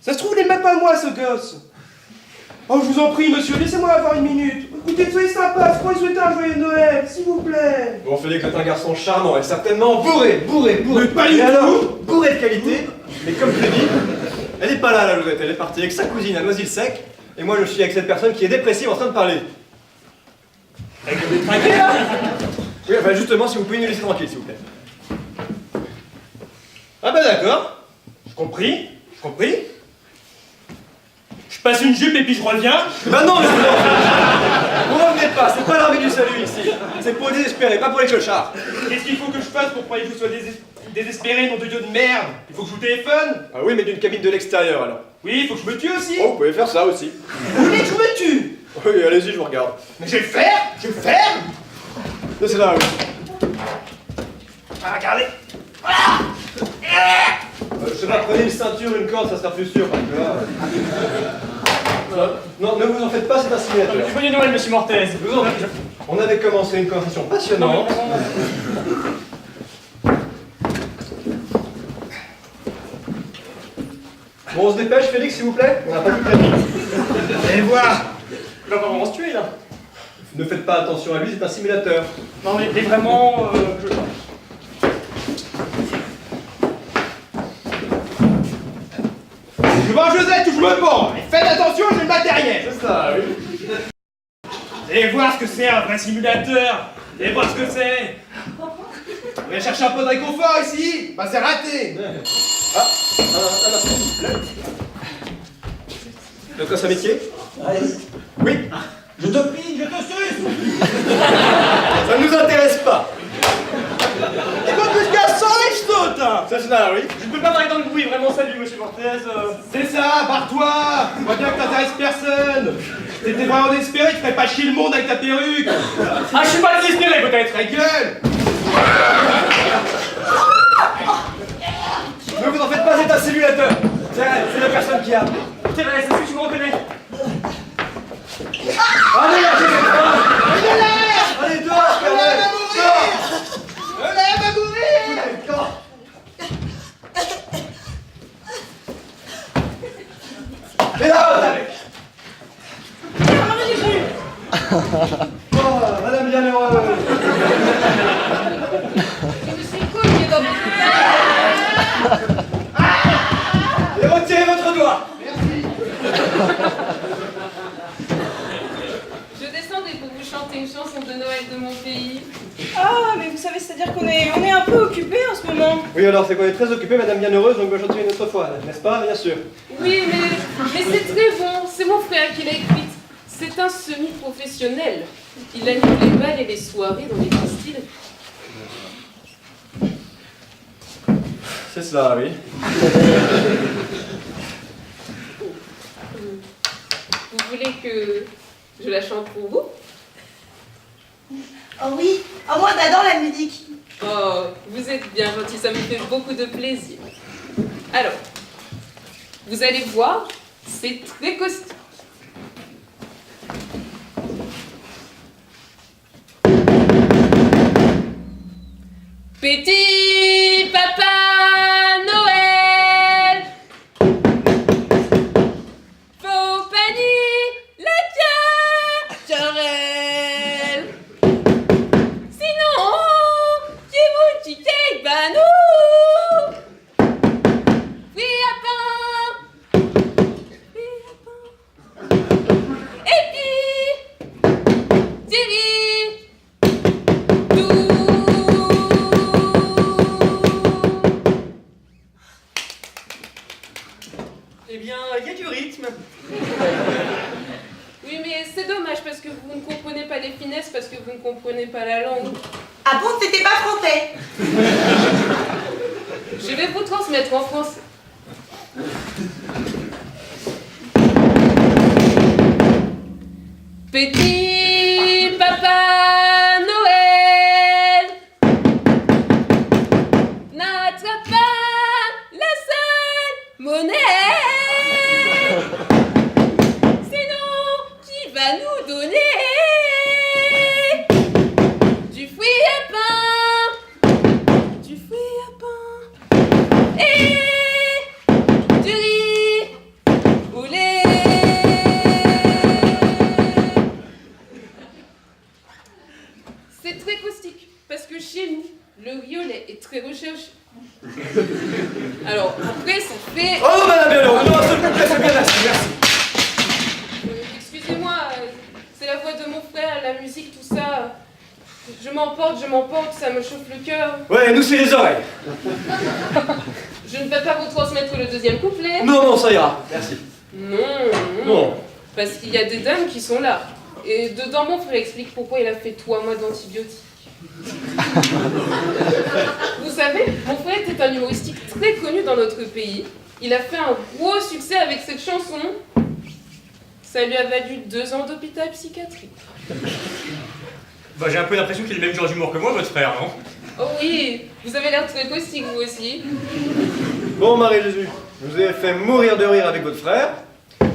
Ça se trouve, il n'est même pas moi, ce gosse. Oh, je vous en prie, monsieur, laissez-moi avoir 1 minute. Écoutez, soyez sympa, je pourrais souhaiter un joyeux Noël, s'il vous plaît. Bon, Félix est un garçon charmant et certainement bourré. Mais pas du Et tout. alors, bourré de qualité, mais comme je l'ai dit, elle n'est pas là, la Josette, elle est partie avec sa cousine à Noisy-le-Sec, et moi je suis avec cette personne qui est dépressive en train de parler. Avec le détraqué, là. Oui, enfin justement, si vous pouvez nous laisser tranquille, s'il vous plaît. Ah bah d'accord. J'ai compris. Je passe une jupe et puis je reviens. Bah non, justement. Vous revenez pas, c'est pas l'armée du salut ici. C'est pour les désespérés, pas pour les clochards. Qu'est-ce qu'il faut que je fasse pour pas que je sois désespéré, nom de Dieu de merde? Il faut que je vous téléphone? Ah oui, mais d'une cabine de l'extérieur alors. Oui, il faut que je me tue aussi. Oh, vous pouvez faire ça aussi. Vous voulez que je me tue? Oui, allez-y, je vous regarde. Mais je vais le faire. C'est là, oui. Ah, regardez. Je sais pas, prenez une ceinture, une corde, ça sera plus sûr. Parce que là... Non, ne vous en faites pas, c'est un simulateur. Joyeux Noël, monsieur Mortez. On avait commencé une conversation passionnante. Bon, on se dépêche, Félix, s'il vous plaît. On n'a pas tout permis. Allez voir. Il va vraiment se tuer là. Ne faites pas attention à lui, c'est un simulateur. Non mais vraiment, Je vois Josette où je me bats. Et faites attention, j'ai le matériel. C'est ça, oui. Vous allez voir ce que c'est un vrai simulateur. Vous allez voir ce que c'est. Vous allez chercher un peu de réconfort ici. Bah c'est raté. Un instant, s'il vous plaît. De quoi, sa métier? Oui. je te pille, je te suce. Ça ne nous intéresse pas. Et quoi plus qu'à 100 et je saute. Ça, c'est là, oui. Je ne peux pas parler dans le bruit, vraiment salut monsieur Mortez. C'est ça, barre-toi. Je vois bien que t'intéresses personne. jeune. T'étais vraiment désespéré, tu ferais pas chier le monde avec ta perruque. Ah, je suis pas désespéré peut-être. Ta gueule. Ne vous en faites pas, c'est un simulateur. C'est la personne qui a appelé. Thérèse, est-ce que tu me reconnais? Allez, allez, dehors, Pernel. Olé va mourir. Et là, avec. Oh, Madame Bienheureuse. Je me suis cognée dans votre Et retirez votre doigt. Je descendais pour vous chanter une chanson de Noël de mon pays. Ah, mais vous savez, c'est-à-dire qu'on est un peu occupé en ce moment. Oui, alors c'est qu'on est très occupé, Madame Bienheureuse, donc on va chanter une autre fois, n'est-ce pas, bien sûr? Oui, mais c'est très bon. C'est mon frère qui l'a écrite. C'est un semi-professionnel. Il anime les bals et les soirées dans les styles. C'est cela, oui. Vous voulez que je la chante pour vous? Oh oui, oh, moi j'adore la musique. Oh, vous êtes bien gentil, ça me fait beaucoup de plaisir. Alors, vous allez voir, c'est très costaud. Petit papa Noël, faut panier la querelle. Sinon, qui vous dit qu'il va nous? Oui, à pain, oui, à pain. Et puis, Thierry, tout. Eh bien, il y a du rythme. Oui, mais c'est dommage parce que vous ne comprenez pas les finesses, parce que vous ne comprenez pas la langue. Ah bon, c'était pas français? Je vais vous transmettre en français. Petit papa Noël, n'attrape pas la seule monnaie. Sinon, qui va nous donner du fruit à pain, du fruit à pain et du riz au lait. C'est très caustique, parce que chez nous, le riz au lait est très recherché. Alors, après, ça fait... Oh, Madame Bienheureuse, non, s'il vous plaît, c'est bien, merci. Excusez-moi, c'est la voix de mon frère, la musique, tout ça. Je m'emporte, ça me chauffe le cœur. Ouais, nous, c'est les oreilles. Je ne vais pas vous transmettre le deuxième couplet. Non, non, ça ira, merci. Non. Parce qu'il y a des dames qui sont là. Et dedans, mon frère explique pourquoi il a fait 3 mois d'antibiotiques. Vous savez, mon frère était un humoristique très connu dans notre pays. Il a fait un gros succès avec cette chanson. Ça lui a valu 2 ans d'hôpital psychiatrique. Bah, j'ai un peu l'impression qu'il est le même genre d'humour que moi, votre frère, non? Oh oui, vous avez l'air très caustique, vous aussi. Bon, Marie-Jésus, vous avez fait mourir de rire avec votre frère,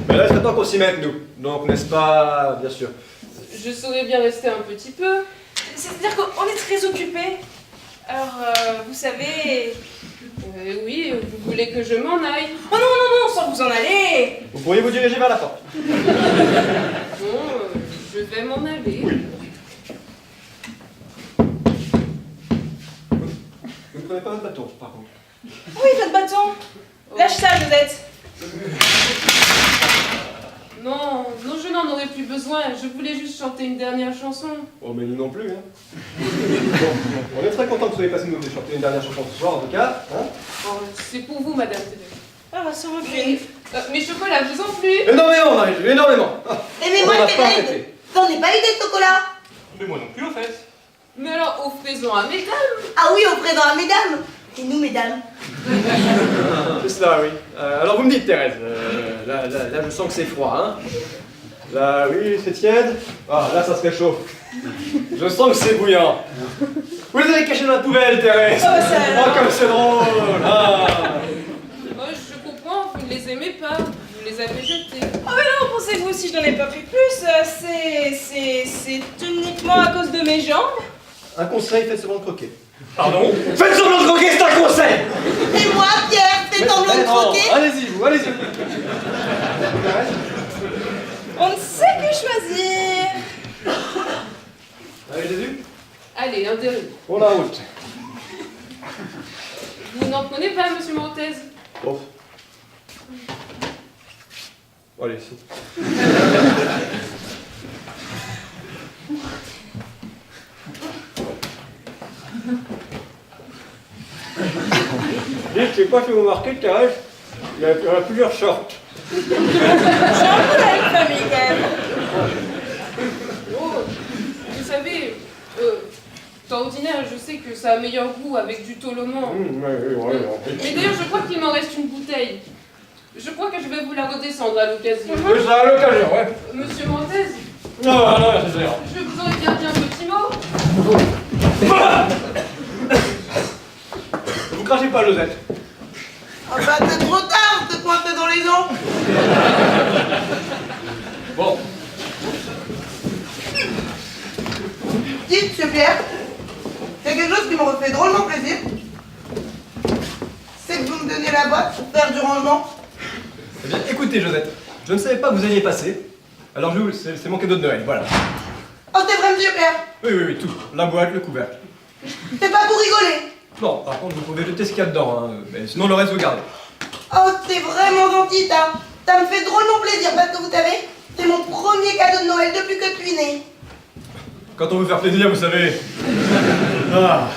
mais là, il serait temps qu'on s'y mette, nous. Donc, n'est-ce pas, bien sûr? Je saurais bien rester un petit peu. C'est-à-dire qu'on est très occupé. Alors, vous savez... Oui, vous voulez que je m'en aille? Oh non, non, non, sans vous en aller. Vous pourriez vous diriger vers la porte. Bon, je vais m'en aller. Vous ne prenez pas votre bâton, par contre. Oui, votre bâton. Lâche ça, Josette. Non, non, je n'en aurais plus besoin. Je voulais juste chanter une dernière chanson. Oh, mais nous non plus, hein. Bon, on est très content que vous ayez passé nous chanter une dernière chanson ce soir, en tout cas. Hein. Oh, c'est pour vous, madame Thérèse. Ah, bah, sans rancune. Mes chocolats, vous en plus? Énormément, Marie-Jésus, énormément. Mais On moi, n'a je pas t'ai arrêté. J'en ai pas eu des chocolats. Mais moi non plus, au fait. Mais alors, offrez-en à mesdames. Ah oui, au présent à mesdames. Et nous, mesdames. C'est cela, oui. Alors, vous me dites, Thérèse, là, je sens que c'est froid, hein. Là, oui, c'est tiède. Ah, là, ça se réchauffe. Je sens que c'est bouillant. Vous les avez cachés dans la poubelle, Thérèse. Oh, ça alors. Oh, comme c'est drôle. Ah. Oh, je comprends, vous ne les aimez pas, vous les avez jetés. Oh mais non, pensez-vous si je n'en ai pas pris plus, c'est uniquement à cause de mes jambes. Un conseil, faites semblant de croquer. Pardon? Faites semblant de croquer, c'est un conseil! Et moi, Pierre, fais semblant de croquer. Allez-y, vous, allez-y. On ne sait que choisir. Allez, Jésus. Allez, un dernier. Pour la route. Vous n'en prenez pas, monsieur Montez? Bon. Allez, si. Dites, je sais pas si vous remarquez, Thérèse, il y a plusieurs sortes. J'ai un peu la même famille quand même. Oh, vous savez, d'ordinaire, je sais que ça a meilleur goût avec du toloman. Mais d'ailleurs, je crois qu'il m'en reste une bouteille. Je crois que je vais vous la redescendre à l'occasion. Oui, ça à l'occasion, ouais. Monsieur Montez, Non, non, c'est sûr. je vous aurais bien dit un petit mot. Vous crachez pas, Josette. Ah bah, c'est trop tard de te pointer dans les dents. Bon. Dites, monsieur Pierre, il y a quelque chose qui me refait drôlement plaisir. C'est que vous me donniez la boîte pour faire du rangement. Eh bien, écoutez, Josette, je ne savais pas que vous alliez passer. Alors, c'est mon cadeau de Noël, voilà. Oh, c'est vrai, monsieur Pierre. Oui, oui, oui, tout. La boîte, le couvercle. C'est pas pour rigoler. Non, par contre, vous pouvez jeter ce qu'il y a dedans, hein. Mais sinon, le reste, vous gardez. Oh, c'est vraiment gentil, ça. Ça me fait drôlement plaisir parce que vous savez, c'est mon premier cadeau de Noël depuis que je suis née. Quand on veut faire plaisir, vous savez. Ah.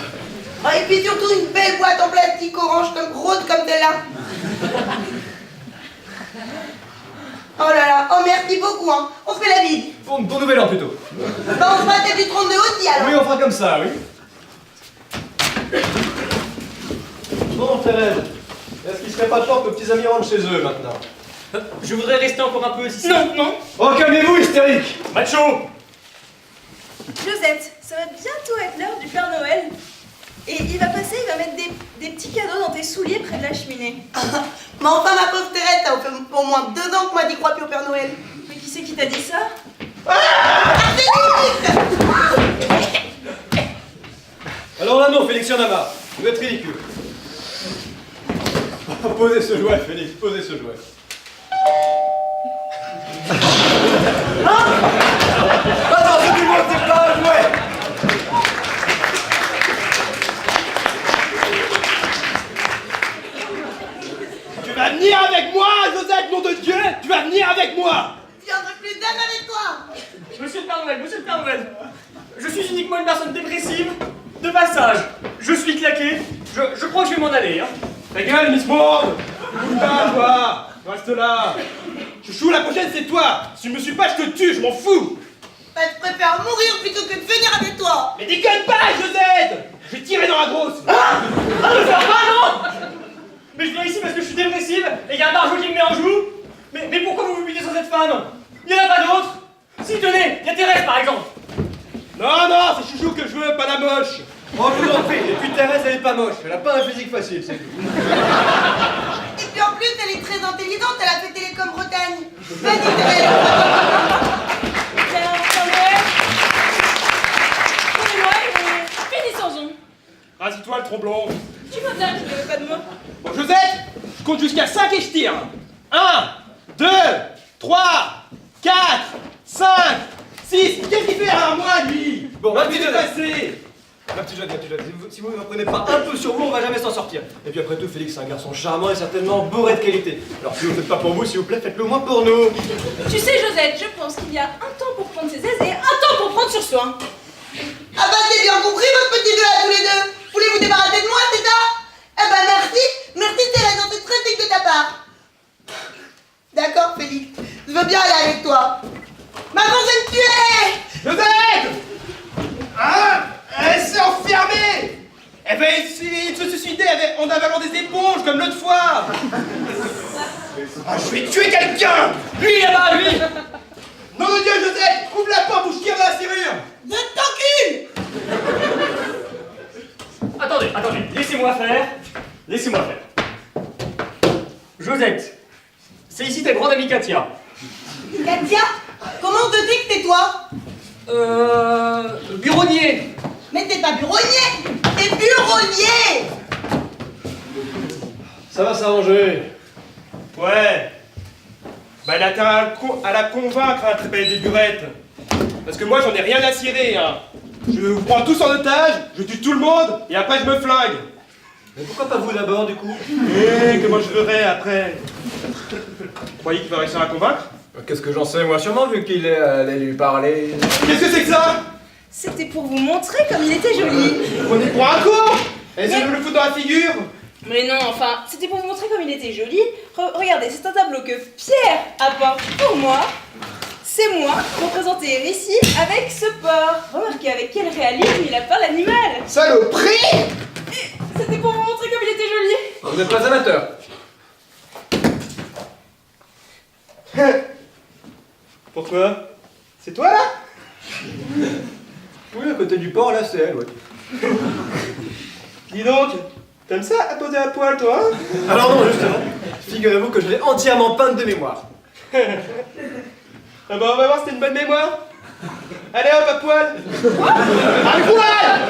Oh, et puis surtout une belle boîte en plastique orange comme rose comme celle-là. Oh là là, oh merci beaucoup, hein. On se fait la bise. Bon nouvel an, plutôt. Bah, on se fera peut-être du 32 aussi, alors. Oui, on fera comme ça, oui. Bon, Thérèse, est-ce qu'il serait pas temps que nos petits amis rentrent chez eux, maintenant? Je voudrais rester encore un peu ici. Non, non. Oh, calmez-vous, hystérique! Macho! Josette, ça va bientôt être l'heure du Père Noël. Et il va passer, il va mettre des petits cadeaux dans tes souliers près de la cheminée. Mais enfin, ma pauvre Thérèse, ça fait au moins 2 ans que moi j'y crois plus au Père Noël. Mais qui c'est qui t'a dit ça? Alors là, non, Félix, y'en a marre. Vous êtes ridicule. Posez ce jouet, Félix, posez ce jouet. Attends, c'est du monde, c'est pas un jouet! Tu vas venir avec moi, Josette, nom de Dieu! Tu vas venir avec moi! Je viendrai plus jamais avec toi. Monsieur le Père Noël, je suis uniquement une personne dépressive, de passage. Je suis claqué, je crois que je vais m'en aller. Hein. Ta gueule, Miss Monde! Bouge pas, toi! Reste là! Chouchou, la prochaine, c'est toi! Si je me suis pas, je te tue, je m'en fous! Bah, je préfère mourir plutôt que de venir avec toi. Mais déconne pas, Josette! Je vais tirer dans la grosse! Ah, ne faire pas, non! Mais je viens ici parce que je suis dépressive et il y a un barjot qui me met en joue. Mais pourquoi vous vous butez sur cette femme? Il n'y en a pas d'autres? Si, tenez, il y a Thérèse par exemple. Non, non, c'est Chouchou que je veux, pas la moche! Oh, je vous en prie. Et puis Thérèse, elle est pas moche. Elle a pas un physique facile, c'est tout. Et puis en plus, elle est très intelligente, elle a fait Télécom Bretagne. Vas-y, Thérèse. Tiens, Père Noël. Excusez-moi, mais finissons-en. Rassis-toi, le tromblon! Tu vois bien qu'il n'y avait pas de mots. Bon, Josette, je compte jusqu'à 5 et je tire. 1, 2, 3, 4, 5, 6. Qu'est-ce qu'il fait à moi, lui? Bon, va ma petite s'est Josette. passé? Ma petite Josette, si vous ne prenez pas un peu sur vous, on va jamais s'en sortir. Et puis après tout, Félix, c'est un garçon charmant et certainement bourré de qualité. Alors si vous ne le faites pas pour vous, s'il vous plaît, faites-le au moins pour nous. Tu sais, Josette, je pense qu'il y a un temps pour prendre ses aises et un temps pour prendre sur soi. Ah bah, c'est bien compris, votre petit jeu à tous les deux. Voulez vous débarrasser de moi, c'est ça? Eh bah, merci Thérèse, c'est très sec de ta part. D'accord, Félix, je veux bien aller avec toi. Maman, je vais me tuer. Josette! Hein? Elle s'est enfermée! Eh ben, il se suicidait en avalant des éponges, comme l'autre fois! Ah, je vais tuer quelqu'un! Lui là-bas, lui. Non, m'appelle Katia. Katia, comment on te dit que t'es toi? Bureaunier. Mais t'es pas bureaunier, t'es bureaulier. Ça va s'arranger. Ouais. Bah, elle a intérêt à la convaincre, hein, très belle des burettes. Parce que moi, j'en ai rien à cirer, hein. Je vous prends tous en otage, je tue tout le monde, et après je me flingue. Mais pourquoi pas vous d'abord, du coup? Comment je ferai après? Vous croyez qu'il va réussir à convaincre? Qu'est-ce que j'en sais, moi, sûrement, vu qu'il allait lui parler. Qu'est-ce que c'est que ça? C'était pour vous montrer comme il était joli. Vous prenez pour un con? Essayez de me le foutre dans la figure. Mais non, enfin, c'était pour vous montrer comme il était joli. Regardez, c'est un tableau que Pierre a peint pour moi. C'est moi, représenté ici avec ce porc. Remarquez avec quel réalisme il a peint l'animal. Saloperie! C'était pour vous montrer comme il était joli. Vous n'êtes pas amateur. Pourquoi? C'est toi là? Oui, à côté du port, là, c'est elle, ouais. Dis donc, t'aimes ça à poser à poil toi, hein? Alors non, justement. Figurez-vous que je l'ai entièrement peinte de mémoire. Ah bah on va voir si t'as une bonne mémoire. Allez hop, à poil. À poil!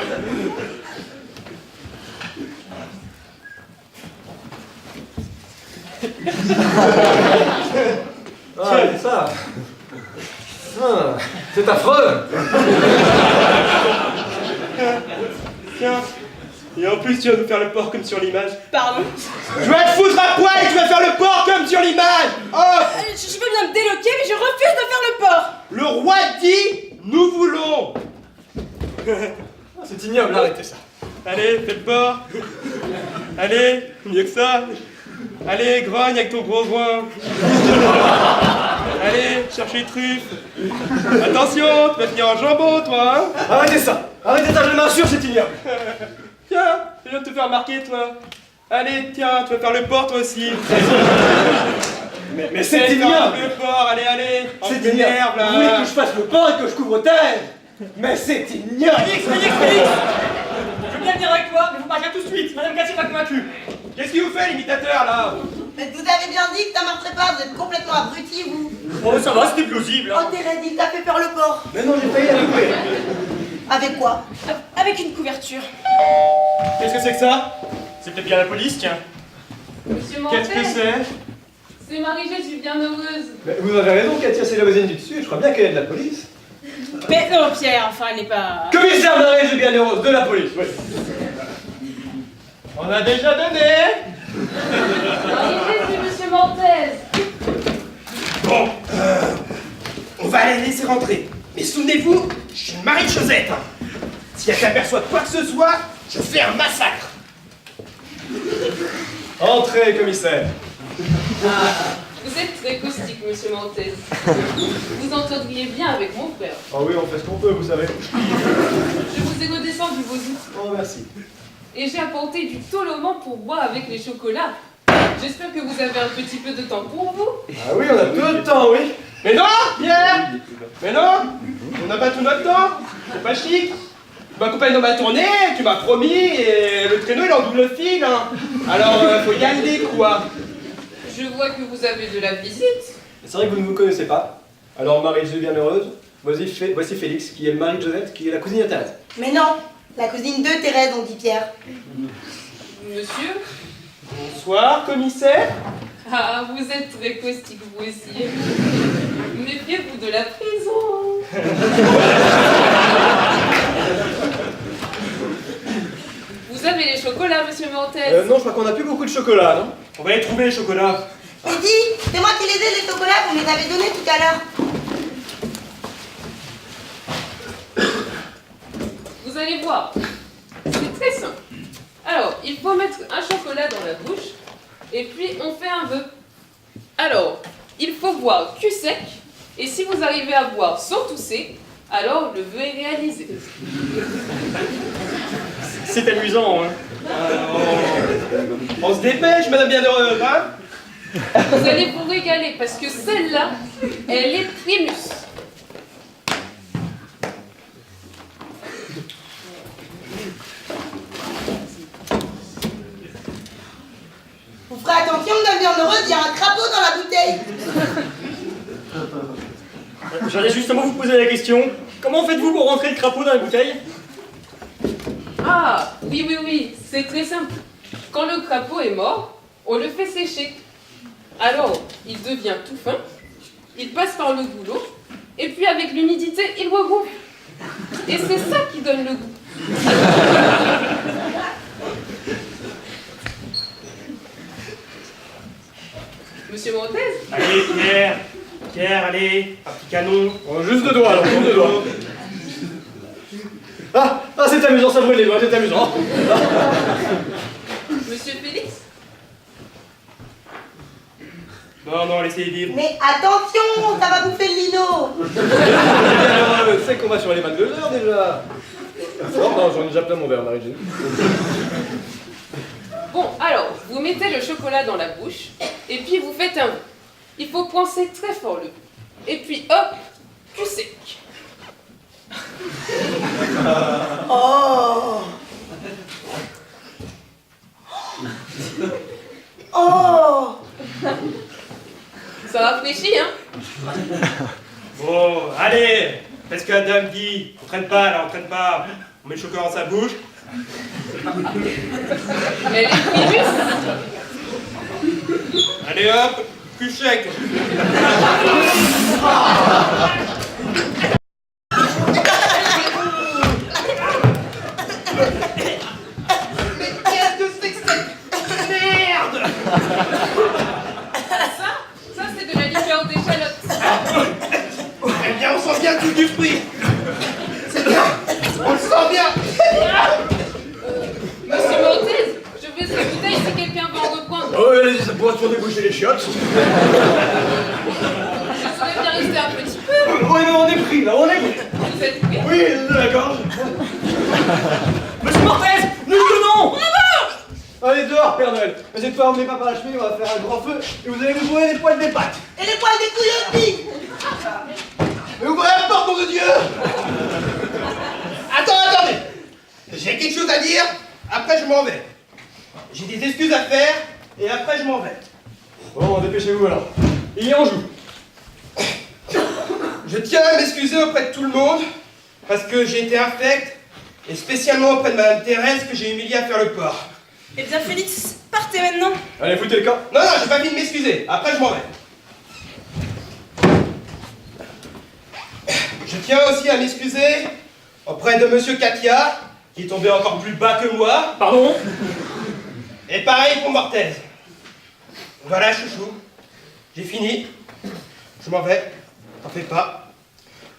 Ah, c'est ça. Ah, c'est affreux. Tiens. Et en plus tu vas nous faire le porc comme sur l'image. Pardon. Je vais te foutre à poil et tu vas faire le porc comme sur l'image. Oh! Je veux bien me déloquer, mais je refuse de faire le porc. Le roi dit, nous voulons. C'est ignoble, arrêtez ça. Allez, fais le porc. Allez, mieux que ça. Allez, grogne avec ton gros groin. Allez, cherche les truffes. Attention, tu vas finir en jambon, toi, hein? Arrêtez ça, je m'assure, c'est ignoble. Tiens, je viens de te faire remarquer, toi. Allez, tiens, tu vas faire le porc, toi aussi. Mais c'est Allez, ignoble. le porc, allez, allez. C'est t'énerve, ignoble. là. Vous voulez que je fasse le port et que je couvre terre? Mais c'est ignoble. Félix. Je veux bien venir avec toi, mais faut partir tout de suite. Madame Katia m'a convaincu. Qu'est-ce qu'il vous fait, l'imitateur, là? Mais vous avez bien dit que ça marcherait pas, vous êtes complètement abrutis, vous. Oh, ça va, c'était plausible. Oh, Thérèse, il t'a fait faire le porc. Mais non, j'ai failli la couper. Avec quoi? Avec une couverture. Qu'est-ce que c'est que ça? C'est peut-être bien la police, tiens. Monsieur Qu'est-ce que Mortel, c'est? c'est Marie-Jésus Bienheureuse. Mais vous avez raison, Katia, c'est la voisine du dessus. Je crois bien qu'elle est de la police. Mais non, Pierre, enfin, elle n'est pas... Commissaire Marie Bienheureuse de la police, oui. On a déjà donné. Marie-Jésus, monsieur Mortel. Bon, on va les laisser rentrer. Mais souvenez-vous, je suis Marie-Josette. Si elle s'aperçoit de quoi que ce soit, je fais un massacre. Entrez, commissaire. Vous êtes très caustique, monsieur Mortel. Vous entendriez bien avec mon frère. Ah oui, on fait ce qu'on peut, vous savez. Je vous ai redescendu vos outils. Oh, merci. Et j'ai apporté du toloman pour boire avec les chocolats. J'espère que vous avez un petit peu de temps pour vous. Ah oui, on a peu de temps, oui. Mais non, Pierre. Mais non, on n'a pas tout notre temps. C'est pas chic. Tu m'accompagnes dans ma tournée, tu m'as promis, et le traîneau il est en double fil. Hein. Alors, faut y aller, quoi. Je vois que vous avez de la visite. C'est vrai que vous ne vous connaissez pas. Alors, Marie-Jésus Bienheureuse, voici Félix, qui est le mari de Josette, qui est la cousine de Thérèse. Mais non, la cousine de Thérèse, on dit Pierre. Monsieur? Bonsoir, commissaire. Ah, vous êtes très caustique, vous aussi. Méfiez-vous de la prison. Vous avez les chocolats, monsieur Mortel? Non, je crois qu'on n'a plus beaucoup de chocolat, non? On va les trouver, les chocolats. Mais dis, c'est moi qui les ai, les chocolats, vous me les avez donnés tout à l'heure. Vous allez voir. C'est très simple. Alors, il faut mettre un chocolat dans la bouche, et puis on fait un vœu. Alors, il faut boire cul sec, et si vous arrivez à boire sans tousser, alors le vœu est réalisé. C'est amusant, hein. On se dépêche, madame Bienheureuse, hein? Vous allez vous régaler, parce que celle-là, elle est primus. Vous ferez attention, madame Bienheureuse, il y a un crapaud dans la bouteille. J'allais justement vous poser la question. Comment faites-vous pour rentrer le crapaud dans la bouteille? Ah, oui, c'est très simple. Quand le crapaud est mort, on le fait sécher. Alors, il devient tout fin, il passe par le goulot, et puis avec l'humidité, il regroupe. Et c'est ça qui donne le goût. Monsieur Montez? Allez, Pierre, allez, un petit canon. Oh, juste 2 doigts, alors, juste 2 doigts. Ah, c'est amusant, ça brûle les doigts, c'est amusant. Monsieur Félix? Non, laissez-les vivre. Mais attention, ça va bouffer le lino. C'est qu'on va sur les 22 heures déjà. Non, j'en ai déjà plein mon verre, Marie-Jeanne. Bon, alors, vous mettez le chocolat dans la bouche, et puis vous faites un... Il faut coincer très fort le bout. Et puis, hop, cul sec. Oh. Oh. Ça rafraîchit, hein? Bon, allez, faites ce que la dame dit. On traîne pas, là, on traîne pas. On met le chocolat dans sa bouche. Elle est primus. Allez hop, cul sec. Mais qu'est-ce que c'est que cette merde? Ça c'est de la liqueur d'échalote. Eh bien, on sent bien tout du fruit. C'est bien, on le sent bien. Monsieur Montez, je veux cette bouteille si quelqu'un veut en reprendre. Oh, allez-y, ça pourra toujours déboucher les chiottes. Je souhaite bien rester un petit peu. Oui, mais on est pris, là, on est pris. Vous êtes prêts? Oui, d'accord. Monsieur Mortez, nous tenons. Allez, dehors, Père Noël. Mais cette fois, emmenez pas par la cheminée, on va faire un grand feu et vous allez nous brûler les poils des pattes. Et les poils des couilles aussi. Mais ouvrez la porte, nom de Dieu. Attendez. J'ai quelque chose à dire, après je m'en vais. J'ai des excuses à faire, et après je m'en vais. Bon, dépêchez-vous alors. Et on joue. Je tiens à m'excuser auprès de tout le monde, parce que j'ai été infect, et spécialement auprès de Madame Thérèse que j'ai humilié à faire le porc. Eh bien, Félix, partez maintenant. Allez, foutez le camp. Non, j'ai pas fini de m'excuser, après je m'en vais. Je tiens aussi à m'excuser auprès de Monsieur Katia, qui est tombé encore plus bas que moi. Pardon? Et pareil pour Mortez. Voilà, chouchou. J'ai fini. Je m'en vais. T'en fais pas.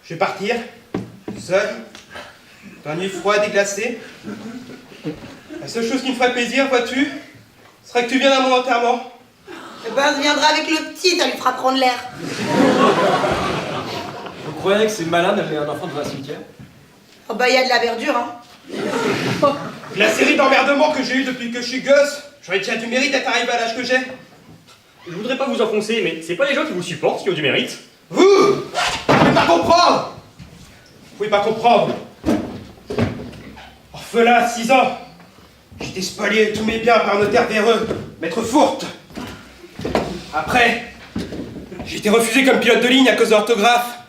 Je vais partir. Seul. Dans une nuit froide et glacée. La seule chose qui me ferait plaisir, vois-tu, serait que tu viennes à mon enterrement. Eh ben, je viendrai avec le petit, ça lui fera prendre l'air. Vous croyez que c'est malin d'amener un enfant dans un cimetière? Oh bah, y a de la verdure, hein. La série d'emmerdements que j'ai eu depuis que je suis gosse, j'aurais déjà du mérite d'être arrivé à l'âge que j'ai. Je voudrais pas vous enfoncer, mais c'est pas les gens qui vous supportent qui ont du mérite. Vous pouvez pas comprendre. Vous pouvez pas comprendre. Orphelin à 6 ans, j'étais spolié de tous mes biens par un notaire véreux, maître Fourte. Après, j'ai été refusé comme pilote de ligne à cause de l'orthographe.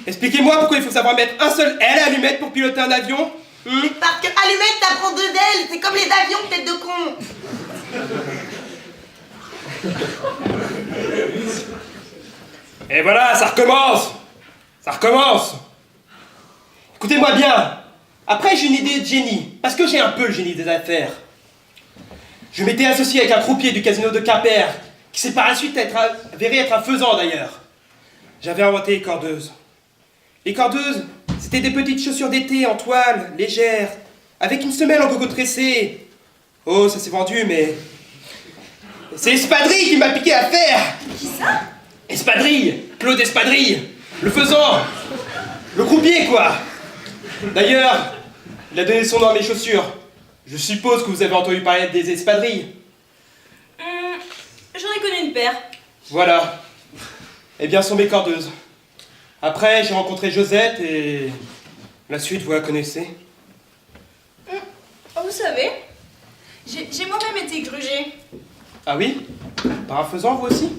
Expliquez-moi pourquoi il faut savoir mettre un seul L à allumette pour piloter un avion. Parce que allumette, t'apprends 2 ailes, c'est comme les avions, tête de con. Et voilà, ça recommence. Ça recommence. Écoutez-moi bien. Après, j'ai une idée de génie, parce que j'ai un peu le génie des affaires. Je m'étais associé avec un croupier du casino de Quimper, qui s'est par la suite avéré être un faisant d'ailleurs. J'avais inventé les cordeuses. Les cordeuses, c'était des petites chaussures d'été en toile, légères, avec une semelle en coco tressé. Oh, ça s'est vendu, mais... C'est Espadrille qui m'a piqué à faire. Qui ça? Espadrille, Claude Espadrille, le faisant, le croupier quoi. D'ailleurs, il a donné son nom à mes chaussures. Je suppose que vous avez entendu parler des espadrilles. J'en ai connu une paire. Voilà. Eh bien, ce sont mes cordeuses. Après, j'ai rencontré Josette et... la suite, vous la connaissez. Vous savez, j'ai moi-même été grugée. Ah oui? Par un faisant, vous aussi?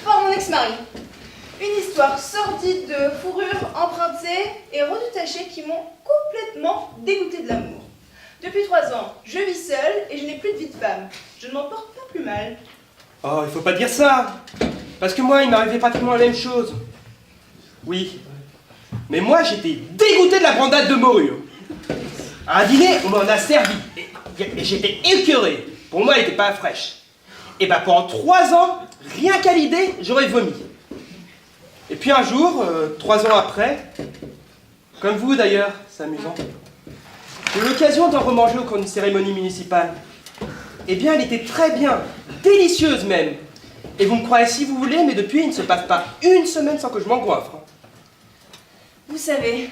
Par mon ex-mari. Une histoire sordide de fourrures empruntées et redétachées qui m'ont complètement dégoûté de l'amour. Depuis 3 ans, je vis seule et je n'ai plus de vie de femme. Je ne m'en porte pas plus mal. Oh, il faut pas dire ça. Parce que moi, il m'arrivait pratiquement la même chose. Oui. Mais moi, j'étais dégoûté de la brandade de morue. À un dîner, on m'en a servi. Et j'étais écœuré. Pour moi, elle n'était pas fraîche. Et bah pendant 3 ans, rien qu'à l'idée, j'aurais vomi. Et puis un jour, 3 ans après, comme vous d'ailleurs, c'est amusant, j'ai eu l'occasion d'en remanger au cours d'une cérémonie municipale. Eh bien, elle était très bien, délicieuse même. Et vous me croyez si vous voulez, mais depuis, il ne se passe pas une semaine sans que je m'engoinfre. Vous savez,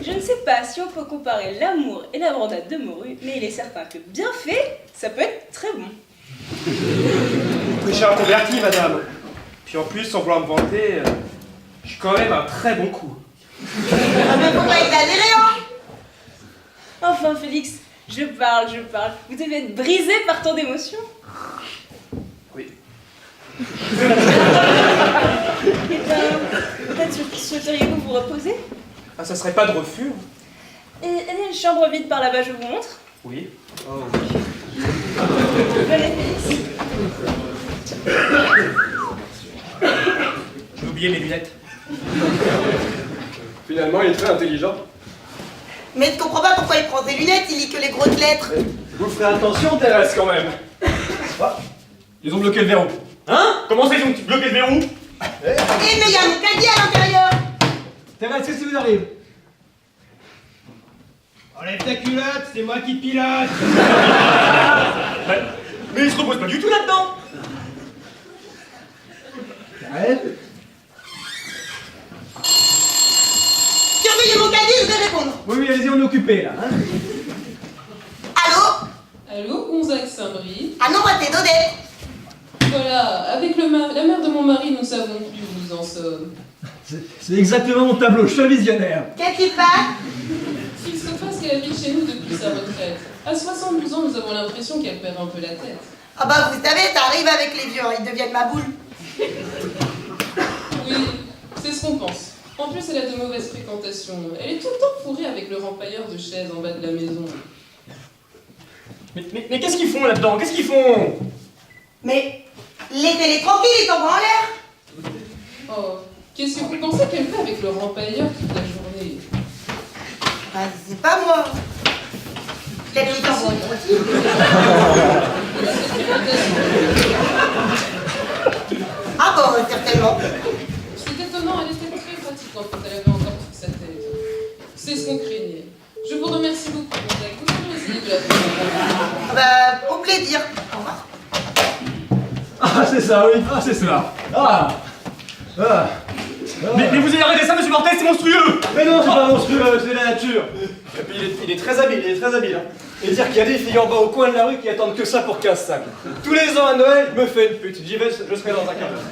je ne sais pas si on peut comparer l'amour et la brandade de morue, mais il est certain que bien fait, ça peut être très bon. Vous prêchez un converti, madame. Puis en plus, sans vouloir me vanter, je suis quand même un très bon coup. Ah, mais faut pas exagérer, hein. Enfin, Félix, je parle. Vous devez être brisé par tant d'émotions. Oui. Eh bien, peut-être souhaiteriez-vous vous reposer? Ah, ça serait pas de refus. Et il y a une chambre vide par là-bas, je vous montre. Oui. Oh oui. Venez, Félix. J'ai oublié mes lunettes. Finalement, il est très intelligent. Mais je comprends pas pourquoi il prend des lunettes, il lit que les grosses lettres. Vous ferez attention, Thérèse, quand même. Ils ont bloqué le verrou. Hein? Comment ça, ils ont bloqué le verrou? Eh, mais il y a mon caddie à l'intérieur. Thérèse, qu'est-ce qui vous arrive? Enlève ta culotte, c'est moi qui pilote. Mais il se repose pas du tout là-dedans! Surveillez mon caddie, je vais répondre. Oui, allez-y, on est occupé là. Hein. Allô? Allô, Gonzague Saint-Brie? Ah non, moi c'est Dodette. Voilà, avec la mère de mon mari, nous savons plus où nous en sommes. C'est exactement mon tableau, je suis un visionnaire. Qu'est-ce qui se passe? Qu'il se passe qu'elle habite chez nous depuis sa retraite. À 72 ans, nous avons l'impression qu'elle perd un peu la tête. Ah bah vous savez, ça arrive avec les vieux, hein, ils deviennent ma boule. Oui, c'est ce qu'on pense. En plus, elle a de mauvaises fréquentations. Elle est tout le temps fourrée avec le rempailleur de chaises en bas de la maison. Mais qu'est-ce qu'ils font là-dedans? Qu'est-ce qu'ils font? Mais laissez-les tranquilles, ils tombent en l'air. Oh, qu'est-ce que vous pensez qu'elle fait avec le rempailleur toute la journée? Bah c'est pas moi. Peut-être qu'ils t'en vont aussi. Ah bon, certainement. C'est étonnant, elle était très pratiquante quand elle avait encore toute sa tête. C'est ce qu'on craignait. Je vous remercie beaucoup, Gonzague. Vous avez essayé de la faire. Ah bah, au plaisir. Au revoir. Ah, c'est ça, oui, ah, c'est cela. Ah. Ah. Mais vous allez arrêter ça, monsieur Mortel, c'est monstrueux! Mais non, c'est pas monstrueux, c'est la nature. Et puis il est très habile, hein. Et dire qu'il y a des filles en bas au coin de la rue qui attendent que ça pour 15 sacs. Tous les ans à Noël, je me fais une pute. J'y vais, je serai dans un quart d'heure.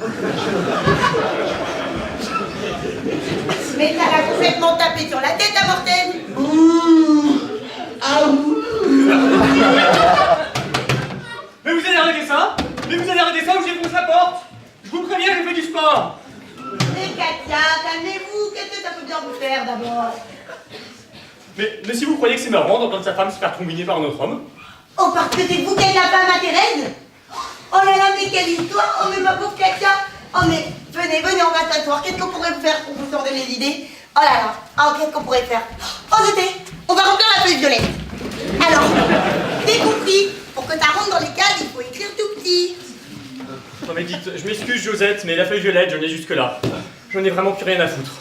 Mais ça l'a complètement tapé sur la tête à Mortel. Ouh. Ah ouh. Mais vous allez arrêter ça? Mais vous allez arrêter ça ou j'éfonce la porte? Je vous préviens, je fais du sport! Mais Katia, calmez-vous, qu'est-ce que ça peut bien vous faire d'abord? Mais si vous croyez que c'est marrant d'entendre sa femme se faire combiner par un autre homme? Oh, parce que c'est vous qui êtes la femme à Thérèse? Oh là là, mais quelle histoire! Oh, mais ma pauvre Katia! Oh, mais venez, on va s'asseoir. Qu'est-ce qu'on pourrait faire pour vous changer les idées? Oh là là, oh, qu'est-ce qu'on pourrait faire? Oh, je sais, on va remplir la feuille violette. Alors, j'ai compris, pour que ça rentre dans les cases, il faut écrire tout petit. Non mais dites, je m'excuse Josette, mais la feuille violette, j'en ai jusque là. J'en ai vraiment plus rien à foutre.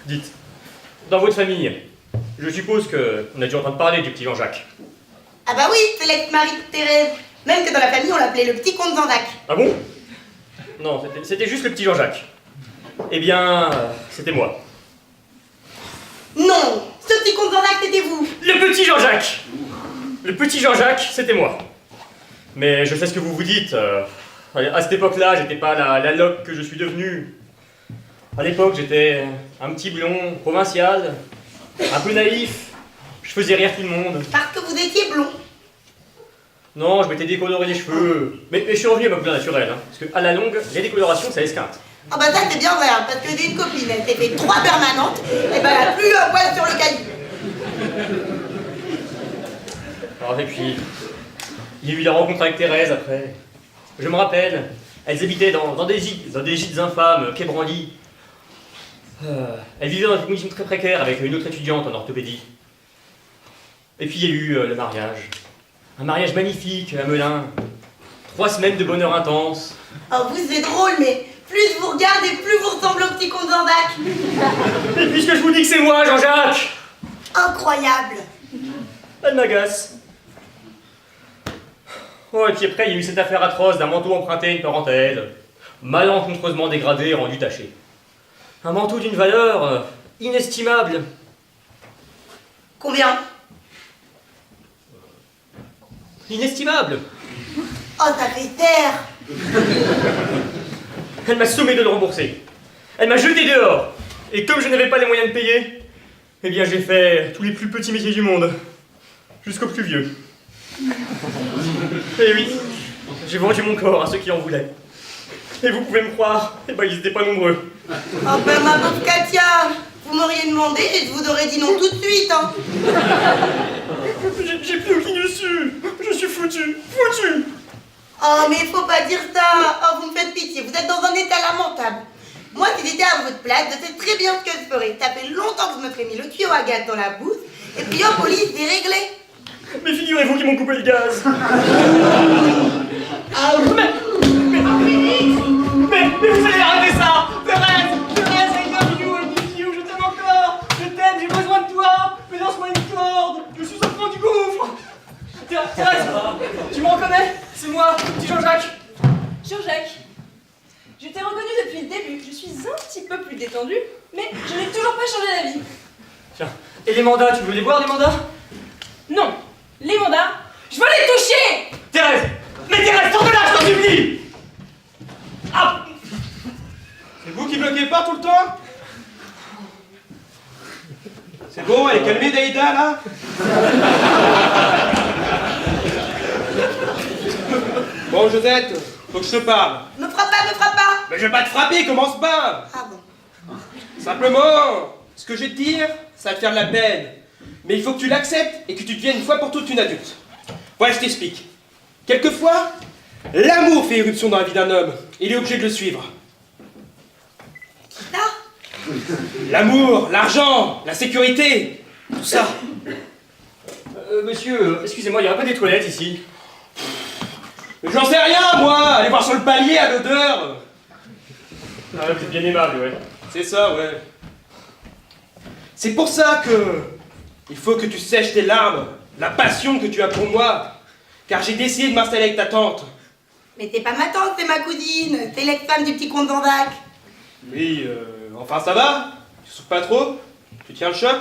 Dites, dans votre famille, je suppose qu'on a dû entendre parler du petit Jean-Jacques. Ah bah oui, c'est l'ex-mari de Thérèse. Même que dans la famille, on l'appelait le petit comte Jean-Jacques. Ah bon? Non, c'était juste le petit Jean-Jacques. Eh bien, c'était moi. Non, ce petit comte Jean-Jacques, c'était vous. Le petit Jean-Jacques! Le petit Jean-Jacques, c'était moi. Mais je sais ce que vous vous dites. À cette époque-là, j'étais pas la loque que je suis devenu. À l'époque, j'étais un petit blond, provincial, un peu naïf. Je faisais rire tout le monde. Parce que vous étiez blond. Non, je m'étais décoloré les cheveux. Mais je suis revenu à ma couleur naturelle, hein, parce qu'à la longue, les décolorations, ça esquinte. Ah bah ça c'est bien vrai, hein, parce que j'ai une copine, elle s'est fait 3 permanentes, et ben elle a plus un poil sur le caillou. Alors, et puis, il y a eu la rencontre avec Thérèse après. Je me rappelle, elles habitaient dans des gîtes infâmes, quai Branly. Elles vivaient dans des conditions très précaires avec une autre étudiante en orthopédie. Et puis il y a eu le mariage. Un mariage magnifique à Melun. 3 semaines de bonheur intense. Oh vous c'est drôle, mais plus je vous regarde et plus vous ressemblez au petit comte Zandac. Et puisque je vous dis que c'est moi, Jean-Jacques, Incroyable. elle m'agace. Oh, et puis après, il y a eu cette affaire atroce d'un manteau emprunté à une parentèle, malencontreusement dégradé et rendu taché. Un manteau d'une valeur inestimable. Combien? Inestimable. Oh ça fait terre. Elle m'a sommé de le rembourser. Elle m'a jeté dehors. Et comme je n'avais pas les moyens de payer, eh bien j'ai fait tous les plus petits métiers du monde, jusqu'aux plus vieux. Et oui, j'ai vendu mon corps à ceux qui en voulaient. Et vous pouvez me croire, eh ben ils n'étaient pas nombreux. Oh ben ma pauvre Katia, vous m'auriez demandé et je vous aurais dit non tout de suite, hein. J'ai plus aucune issue. Je suis foutu. Oh mais faut pas dire ça. Oh vous me faites pitié, vous êtes dans un état lamentable. Moi si j'étais à votre place, je sais très bien ce que je ferais. Ça fait longtemps que je me serais mis le tuyau à gaz dans la bouche et puis hop, police, c'est réglé. Mais figurez-vous qu'ils m'ont coupé le gaz. Mais vous allez arrêter ça. Thérèse, I love you, je t'aime encore. Je t'aime, j'ai besoin de toi. Mais lance-moi une corde. Je suis au fond du gouffre. Thérèse, tu me reconnais? C'est moi, petit Jean-Jacques. Jean-Jacques, je t'ai reconnu depuis le début. Je suis un petit peu plus détendue, mais je n'ai toujours pas changé d'avis. Tiens, et les mandats, tu veux les voir, les mandats? Non, les mandats, je veux les toucher. Thérèse, mais Thérèse, sors de là, je t'en supplie. Ah. C'est vous qui bloquez pas tout le temps? C'est bon, elle est calmée Daïda là? Bon Josette, faut que je te parle. Me frappe pas, me frappe pas. Mais je vais pas te frapper, commence pas. Ah bon. Simplement, ce que je vais te dire, ça va te faire de la peine. Mais il faut que tu l'acceptes et que tu deviennes une fois pour toutes une adulte. Voilà, je t'explique. Quelquefois, l'amour fait éruption dans la vie d'un homme. Il est obligé de le suivre. Là, L'amour, l'argent, la sécurité, tout ça. Monsieur, excusez-moi, il n'y aurait pas des toilettes ici? Mais j'en sais rien, moi. Allez voir sur le palier à l'odeur. Ah, vous êtes bien aimable, ouais. C'est ça, ouais. C'est pour ça que il faut que tu sèches tes larmes, la passion que tu as pour moi. Car j'ai décidé de m'installer avec ta tante. mais c'est pas ma tante, c'est ma cousine. C'est l'ex-femme du petit comte Zandac. Oui, enfin ça va? Tu souffres pas trop? Tu tiens le choc?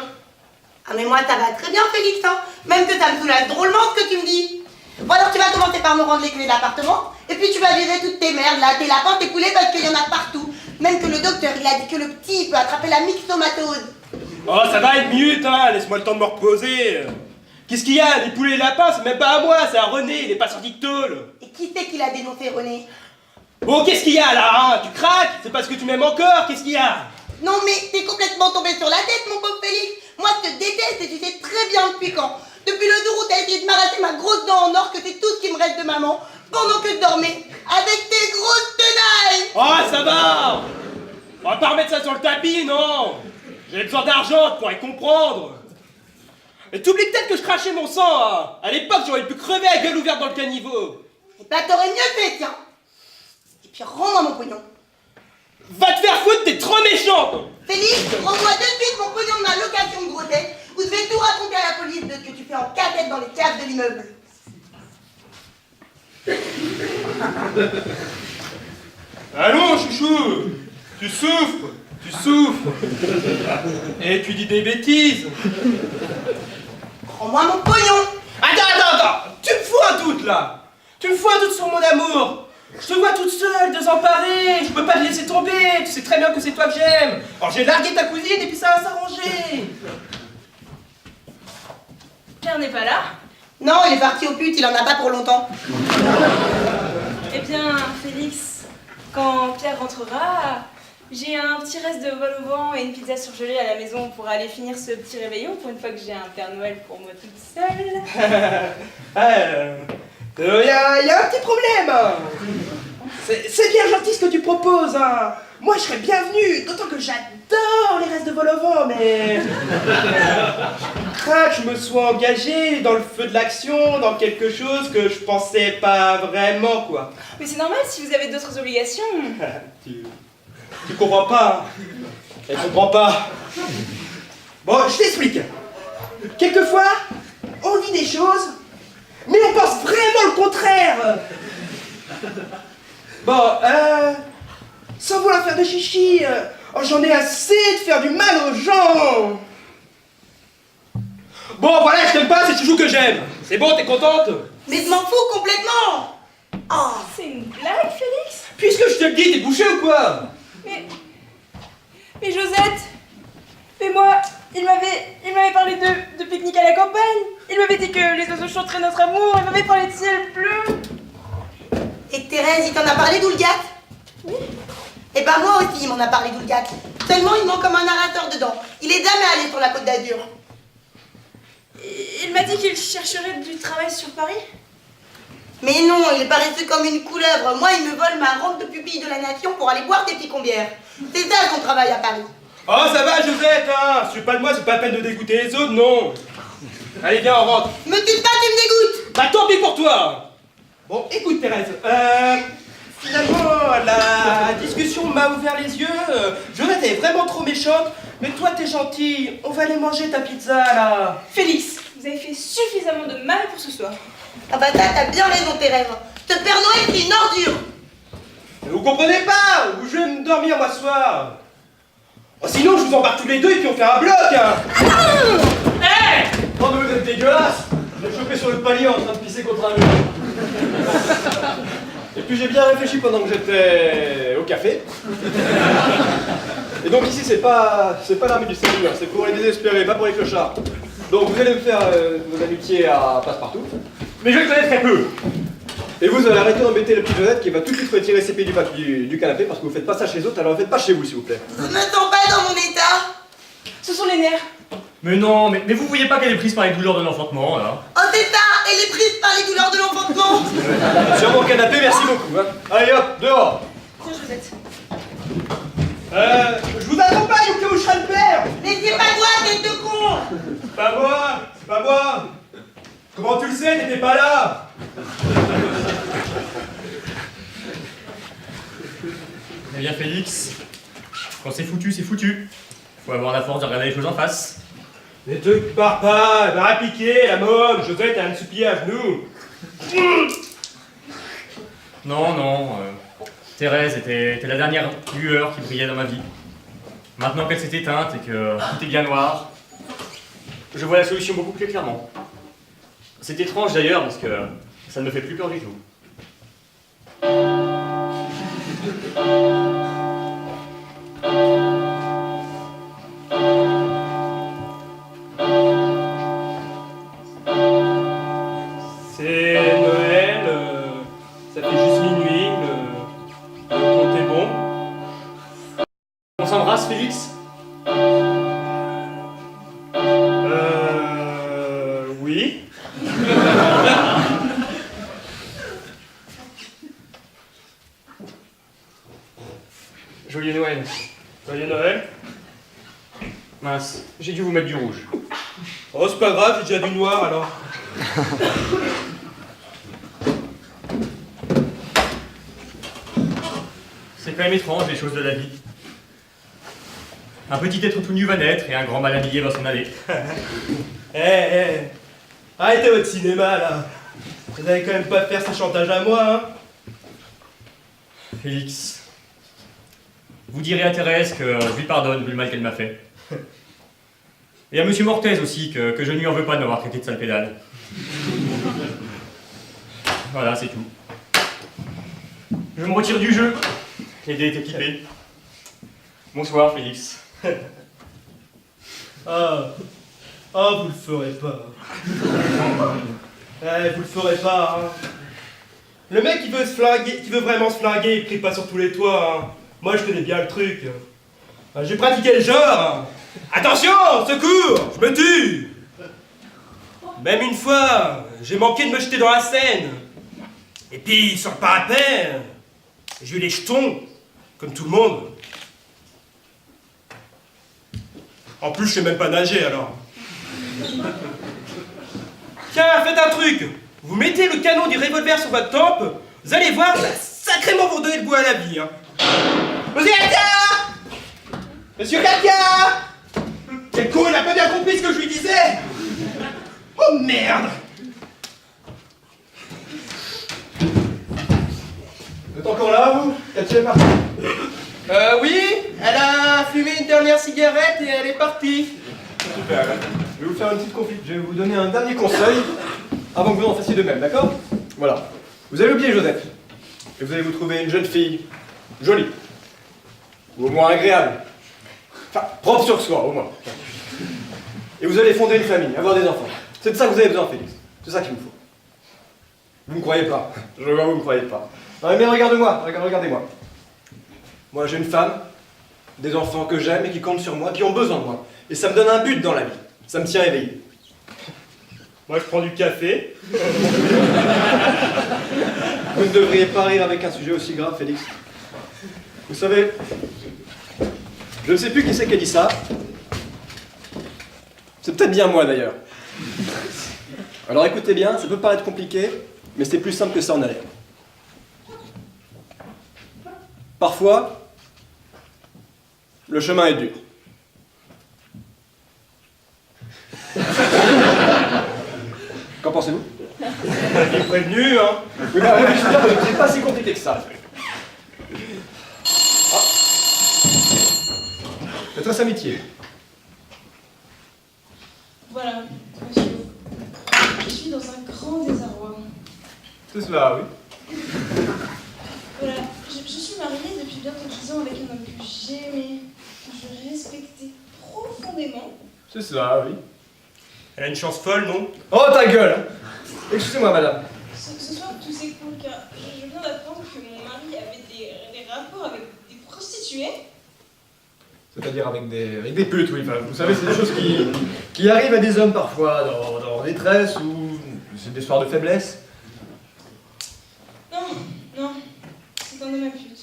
Ah mais moi ça va très bien Félix, hein. Même que ça me soulage drôlement ce que tu me dis. Bon alors tu vas commencer par me rendre les clés d'appartement, et puis tu vas virer toutes tes merdes là, tes lapins, tes poulets, parce qu'il y en a partout. Même que le docteur il a dit que le petit peut attraper la myxomatose. Oh, ça va, une minute, hein, laisse-moi le temps de me reposer. Qu'est-ce qu'il y a? Les poulets et les lapins, c'est même pas à moi, c'est à René, il est pas sorti de tôle. Et qui c'est qui l'a dénoncé René? Bon, qu'est-ce qu'il y a là, hein? Tu craques? C'est parce que tu m'aimes encore, qu'est-ce qu'il y a? Non mais t'es complètement tombé sur la tête mon pauvre Félix. Moi je te déteste et tu sais très bien depuis quand. Depuis le jour où t'as essayé de m'arracher ma grosse dent en or, que c'est tout ce qui me reste de maman, pendant que je dormais, avec tes grosses tenailles. Oh, ça va! On va pas remettre ça sur le tapis, non! J'avais besoin d'argent, tu pourrais comprendre! Et t'oublies peut-être que je crachais mon sang, hein. À l'époque, j'aurais pu crever à gueule ouverte dans le caniveau! Et bah t'aurais mieux fait, tiens. Et puis rends-moi mon pognon. Va te faire foutre, t'es trop méchante! Félix, rends-moi de suite mon pognon de ma location de grossesse, ou je vais tout raconter à la police de ce que tu fais en casette dans les caves de l'immeuble. Allons, chouchou! Tu souffres! Tu souffres! Et tu dis des bêtises! Rends-moi mon pognon. Attends! Tu me fous un doute, là! Tu me fous un doute sur mon amour! Je te vois toute seule, désemparée! Je peux pas te laisser tomber! Tu sais très bien que c'est toi que j'aime! Alors j'ai largué ta cousine et puis ça va s'arranger! Pierre n'est pas là. Non, il est parti au pute, il en a pas pour longtemps. Eh bien, Félix, quand Pierre rentrera, j'ai un petit reste de vol au vent et une pizza surgelée à la maison pour aller finir ce petit réveillon pour une fois que j'ai un Père Noël pour moi toute seule. Y a un petit problème. C'est bien gentil ce que tu proposes, hein. Moi, je serais bienvenu, d'autant que j'adore les restes de vol au vent, mais... Je crains que je me sois engagé dans le feu de l'action, dans quelque chose que je pensais pas vraiment, quoi. Mais c'est normal si vous avez d'autres obligations. Tu comprends pas, hein. Elle comprend pas. Bon, je t'explique. Quelquefois, on dit des choses, mais on pense vraiment le contraire. Bon, sans vouloir faire de chichi, j'en ai assez de faire du mal aux gens. Bon, voilà, je t'aime pas, c'est Chouchou que j'aime. C'est bon, t'es contente? Mais je m'en fous complètement. Oh. C'est une blague, Félix? Puisque je te le dis, t'es bouché ou quoi? Mais Josette, mais moi, il m'avait parlé de pique-nique à la campagne. Il m'avait dit que les oiseaux chanteraient notre amour. Il m'avait parlé de ciel bleu. Et Thérèse, il t'en a parlé d'Oulgat? Oui. Et ben moi aussi, il m'en a parlé d'Oulgat. Seulement, il manque comme un narrateur dedans. Il est jamais allé sur la Côte d'Azur. Il m'a dit qu'il chercherait du travail sur Paris. Mais non, il est paresseux comme une couleuvre. Moi, il me vole ma robe de pupille de la nation pour aller boire des picombières. C'est ça son travail à Paris. Oh, ça va, Josette, hein. Si tu veux pas de moi, c'est pas la peine de dégoûter les autres, non. Allez, viens, on rentre. Me tue pas, tu me dégoûtes. Bah, tant pis pour toi. Bon, écoute, Thérèse, finalement, la discussion m'a ouvert les yeux. Josette est vraiment trop méchante, mais toi, t'es gentil. On va aller manger ta pizza, là. Félix, vous avez fait suffisamment de mal pour ce soir. Ah bah t'as bien raison, Thérèse. Ce Père Noël, c'est une ordure. Mais vous comprenez pas? Où je vais me dormir, moi, ce soir? Oh, sinon, je vous embarque tous les deux et puis on fait un bloc, hein. Hé! Oh, mais vous êtes dégueulasse! Je l'ai chopé sur le palier en train de pisser contre un mur. Et puis j'ai bien réfléchi pendant que j'étais au café. Et donc ici, c'est pas l'armée du salut, hein. C'est pour les désespérés, pas pour les clochards. Donc vous allez me faire vos amitiés à passe-partout. Mais je le connais très peu. Et vous allez arrêter d'embêter le petit Josette qui va tout de suite retirer ses pieds du canapé parce que vous faites pas ça chez les autres, alors le faites pas chez vous, s'il vous plaît. Je me sens pas dans mon état. Ce sont les nerfs. Mais non, mais vous voyez pas qu'elle est prise par les douleurs de l'enfantement, là? Oh, c'est ça. Elle est prise par les douleurs de l'enfantement. Sur mon canapé, merci beaucoup. Hein. Allez hop, dehors. Tiens, Josette. Je vous accompagne au cas où je serai le père. Mais c'est pas toi, tête de con. C'est pas moi, c'est pas moi. Comment tu le sais, t'étais pas là? Eh bien, Félix, quand c'est foutu, c'est foutu. Faut avoir la force de regarder les choses en face. Ne te pars pas, elle va appliquer, la môme. Josette a un supplier à genoux. Non, Thérèse était la dernière lueur qui brillait dans ma vie. Maintenant qu'elle s'est éteinte et que tout est bien noir, je vois la solution beaucoup plus clairement. C'est étrange d'ailleurs parce que ça ne me fait plus peur du tout. C'est Noël, ça fait juste minuit, le compte est bon. On s'embrasse, Félix? Oui. Joyeux Noël. Joyeux Noël. Mince, j'ai dû vous mettre du rouge. Oh, c'est pas grave, j'ai déjà du noir alors. C'est quand même étrange les choses de la vie. Un petit être tout nu va naître et un grand mal habillé va s'en aller. Arrêtez votre cinéma là. Vous allez quand même pas faire ce chantage à moi, hein. Félix, vous direz à Thérèse que je lui pardonne vu le mal qu'elle m'a fait. Et à Monsieur Mortez aussi, que je ne lui en veux pas de m'avoir traité de sale pédale. Voilà, c'est tout. Je me retire du jeu. Les dés étaient pipés. Bonsoir, Félix. Ah, vous le ferez pas. Vous le ferez pas, hein. Le mec qui veut se flinguer, qui veut vraiment se flinguer, il crie pas sur tous les toits, hein. Moi, je connais bien le truc. J'ai pratiqué le genre. Attention, secours, je me tue. Même une fois, j'ai manqué de me jeter dans la Seine. Et puis, sur le parapet, j'ai eu les jetons, comme tout le monde. En plus, je sais même pas nager, alors. Tiens, faites un truc. Vous mettez le canon du revolver sur votre tempe, vous allez voir, ça va sacrément vous donner le goût à la vie, hein. Monsieur Katia! Monsieur Katia! Quel con, il a pas bien compris ce que je lui disais! Oh merde! Vous êtes encore là, vous? Katia est partie. Oui, elle a fumé une dernière cigarette et elle est partie. Super. Je vais vous faire une petite conflit. Je vais vous donner un dernier conseil avant que vous en fassiez de même, d'accord? Voilà. Vous allez oublier Joseph. Et vous allez vous trouver une jeune fille jolie. Ou au moins agréable. Enfin, propre sur soi, au moins. Et vous allez fonder une famille, avoir des enfants. C'est de ça que vous avez besoin, Félix. C'est ça qu'il vous faut. Vous me croyez pas. Je vois, vous me croyez pas. Non, mais regarde-moi, regardez-moi. Moi, j'ai une femme, des enfants que j'aime et qui comptent sur moi, qui ont besoin de moi. Et ça me donne un but dans la vie. Ça me tient éveillé. Moi, je prends du café. Vous ne devriez pas rire avec un sujet aussi grave, Félix. Vous savez, je ne sais plus qui c'est qui a dit ça. C'est peut-être bien moi, d'ailleurs. Alors écoutez bien, ça peut paraître compliqué, mais c'est plus simple que ça en a l'air. Parfois, le chemin est dur. Qu'en pensez-vous? Il est prévenu, hein. Oui, bah, je veux dire, c'est pas si compliqué que ça. Ah. Faites-moi amitié. Voilà, monsieur. Je suis dans un grand désarroi. C'est cela, oui. Voilà, je suis mariée depuis bientôt 10 ans avec un homme que j'aimais, que je respectais profondément. C'est cela, oui. Elle a une chance folle, non? Oh, ta gueule! Excusez-moi, madame. Ce soir, tout s'écoule car je viens d'apprendre que mon mari avait des rapports avec des prostituées. C'est-à-dire avec des putes, oui. Enfin, vous savez, c'est des choses qui arrivent à des hommes parfois, dans détresse, ou c'est des soirs de faiblesse. Non, c'est un homme à pute.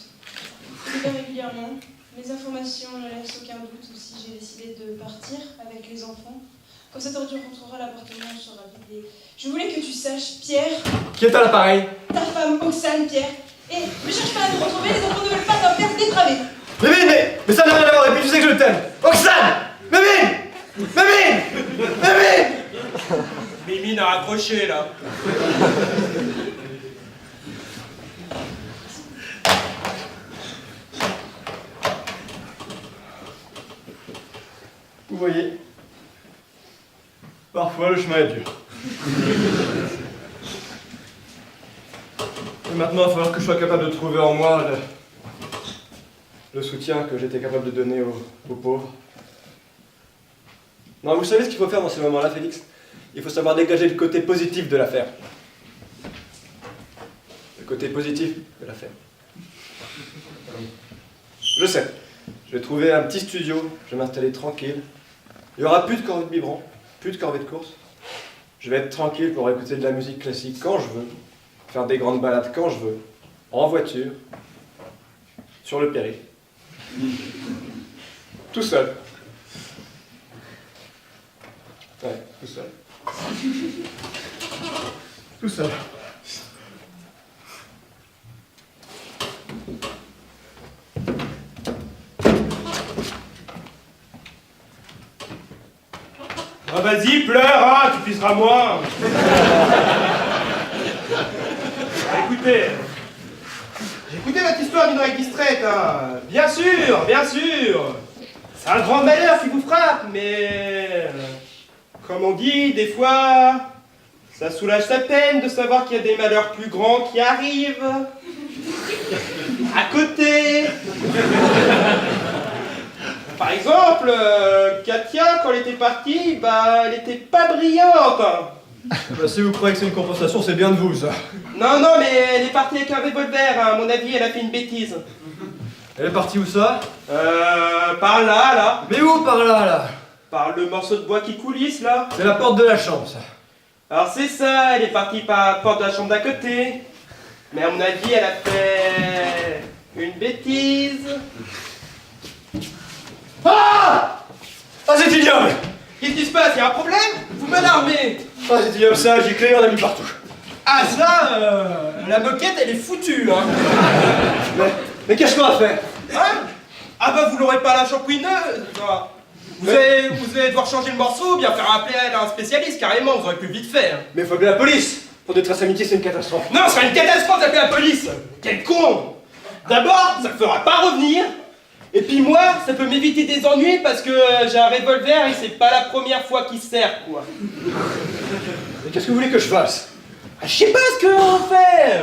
Il le fait régulièrement. Mes informations ne laissent aucun doute aussi. J'ai décidé de partir avec les enfants. Quand cette ordure rentrera, l'appartement sera vidé. Je voulais que tu saches, Pierre, Qui est à l'appareil? ta femme, Oxane, Pierre. Et ne cherche pas à nous retrouver, les enfants ne veulent pas d'un père dépravé. Mais ça n'a rien à voir, et puis tu sais que je t'aime. Oxane! Mémine! Mimine a raccroché, là. Vous voyez, parfois le chemin est dur. Et maintenant, il va falloir que je sois capable de trouver en moi le soutien que j'étais capable de donner aux pauvres. Non, vous savez ce qu'il faut faire dans ces moments-là, Félix? Il faut savoir dégager le côté positif de l'affaire. Le côté positif de l'affaire. Je sais. Je vais trouver un petit studio, je vais m'installer tranquille. Il n'y aura plus de corvée de biberon, plus de corvée de course. Je vais être tranquille pour écouter de la musique classique quand je veux, faire des grandes balades quand je veux, en voiture, sur le périph'. Tout seul. Ouais, tout seul. Tout seul. Ah, vas-y, pleure, hein, tu pisseras moins. Écoutez, j'ai écouté votre histoire d'une oreille distraite, hein. Bien sûr. C'est un grand malheur qui vous frappe, mais... comme on dit, des fois... ça soulage sa peine de savoir qu'il y a des malheurs plus grands qui arrivent. À côté. Par exemple, Katia, quand elle était partie, bah, elle était pas brillante. Bah, si vous croyez que c'est une compensation, c'est bien de vous, ça. Non, non, mais elle est partie avec un revolver, hein. À mon avis, elle a fait une bêtise. Elle est partie où, ça? Par là, là. Mais où, par là, là? Par le morceau de bois qui coulisse, là. C'est la porte de la chambre, ça. Alors c'est ça, elle est partie par la porte de la chambre d'à côté. Mais à mon avis, elle a fait une bêtise. Ah! Ah, c'est ignoble! Qu'est-ce qui se passe? Y'a un problème? Vous m'alarmez. Ah, c'est ignoble, ça, j'ai clé, on a mis partout. Ah ça, la moquette, elle est foutue, hein. Mais qu'est-ce qu'on va faire? Hein? Ah bah vous l'aurez pas à la shampouineuse. Vous allez devoir changer le morceau ou bien faire appeler à un spécialiste carrément, vous aurez pu vite faire. Mais faut appeler la police! Pour des traces amitiés, c'est une catastrophe. Non, ce serait une catastrophe d'appeler la police. Quel con. D'abord, ça ne fera pas revenir. Et puis moi, ça peut m'éviter des ennuis parce que j'ai un revolver et c'est pas la première fois qu'il sert, quoi. Mais qu'est-ce que vous voulez que je fasse? Ah, je sais pas ce qu'on fait.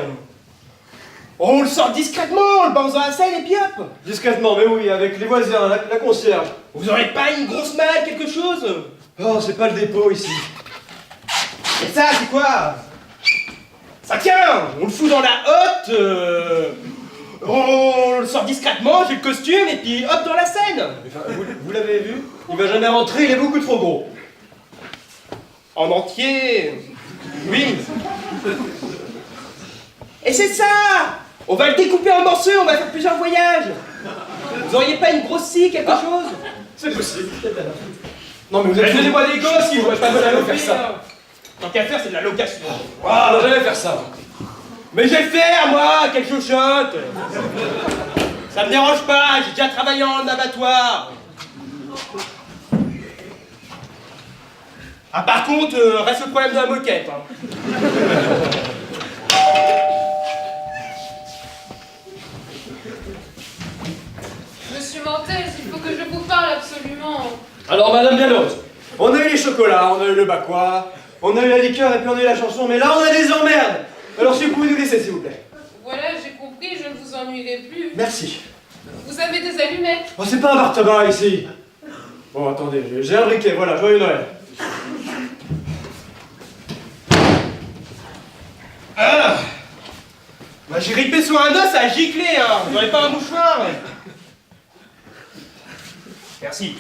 On le sort discrètement, on le balance dans la scène et puis hop. Discrètement, mais oui, avec les voisins, la concierge. Vous aurez pas une grosse malle, quelque chose? Oh, c'est pas le dépôt, ici. Et ça, c'est quoi? Ça tient. On le fout dans la hotte, on le sort discrètement, j'ai le costume et puis hop dans la scène. Enfin, vous l'avez vu? Il va jamais rentrer, il est beaucoup trop gros. En entier. Oui. Et c'est ça. On va le découper en morceaux, on va faire plusieurs voyages. Vous auriez pas une grosse scie, quelque chose? C'est possible. Non, mais vous êtes... Donnez-moi des gosses, ils vont pas me la faire loquer, ça. hein. Tant qu'à faire, c'est de la location. Ah, on va jamais faire ça. Mais je vais faire, moi, quelque chochotte. Ça me dérange pas, j'ai déjà travaillé en abattoir. Ah, par contre, reste le problème de la moquette. Hein. Monsieur Mantel, il faut que je vous parle absolument. Alors, Madame Bienheureuse, on a eu les chocolats, on a eu le bakwa, on a eu la liqueur et puis on a eu la chanson, mais là on a des emmerdes. Alors si vous pouvez nous laisser, s'il vous plaît. Voilà, j'ai compris, je ne vous ennuierai plus. Merci. Vous avez des allumettes? Oh, c'est pas un bar tabac ici. Bon, attendez, j'ai un briquet, voilà, joyeux Noël. Ah bah, j'ai ripé sur un os, ça a giclé, hein. Vous n'aurez pas un mouchoir? Merci.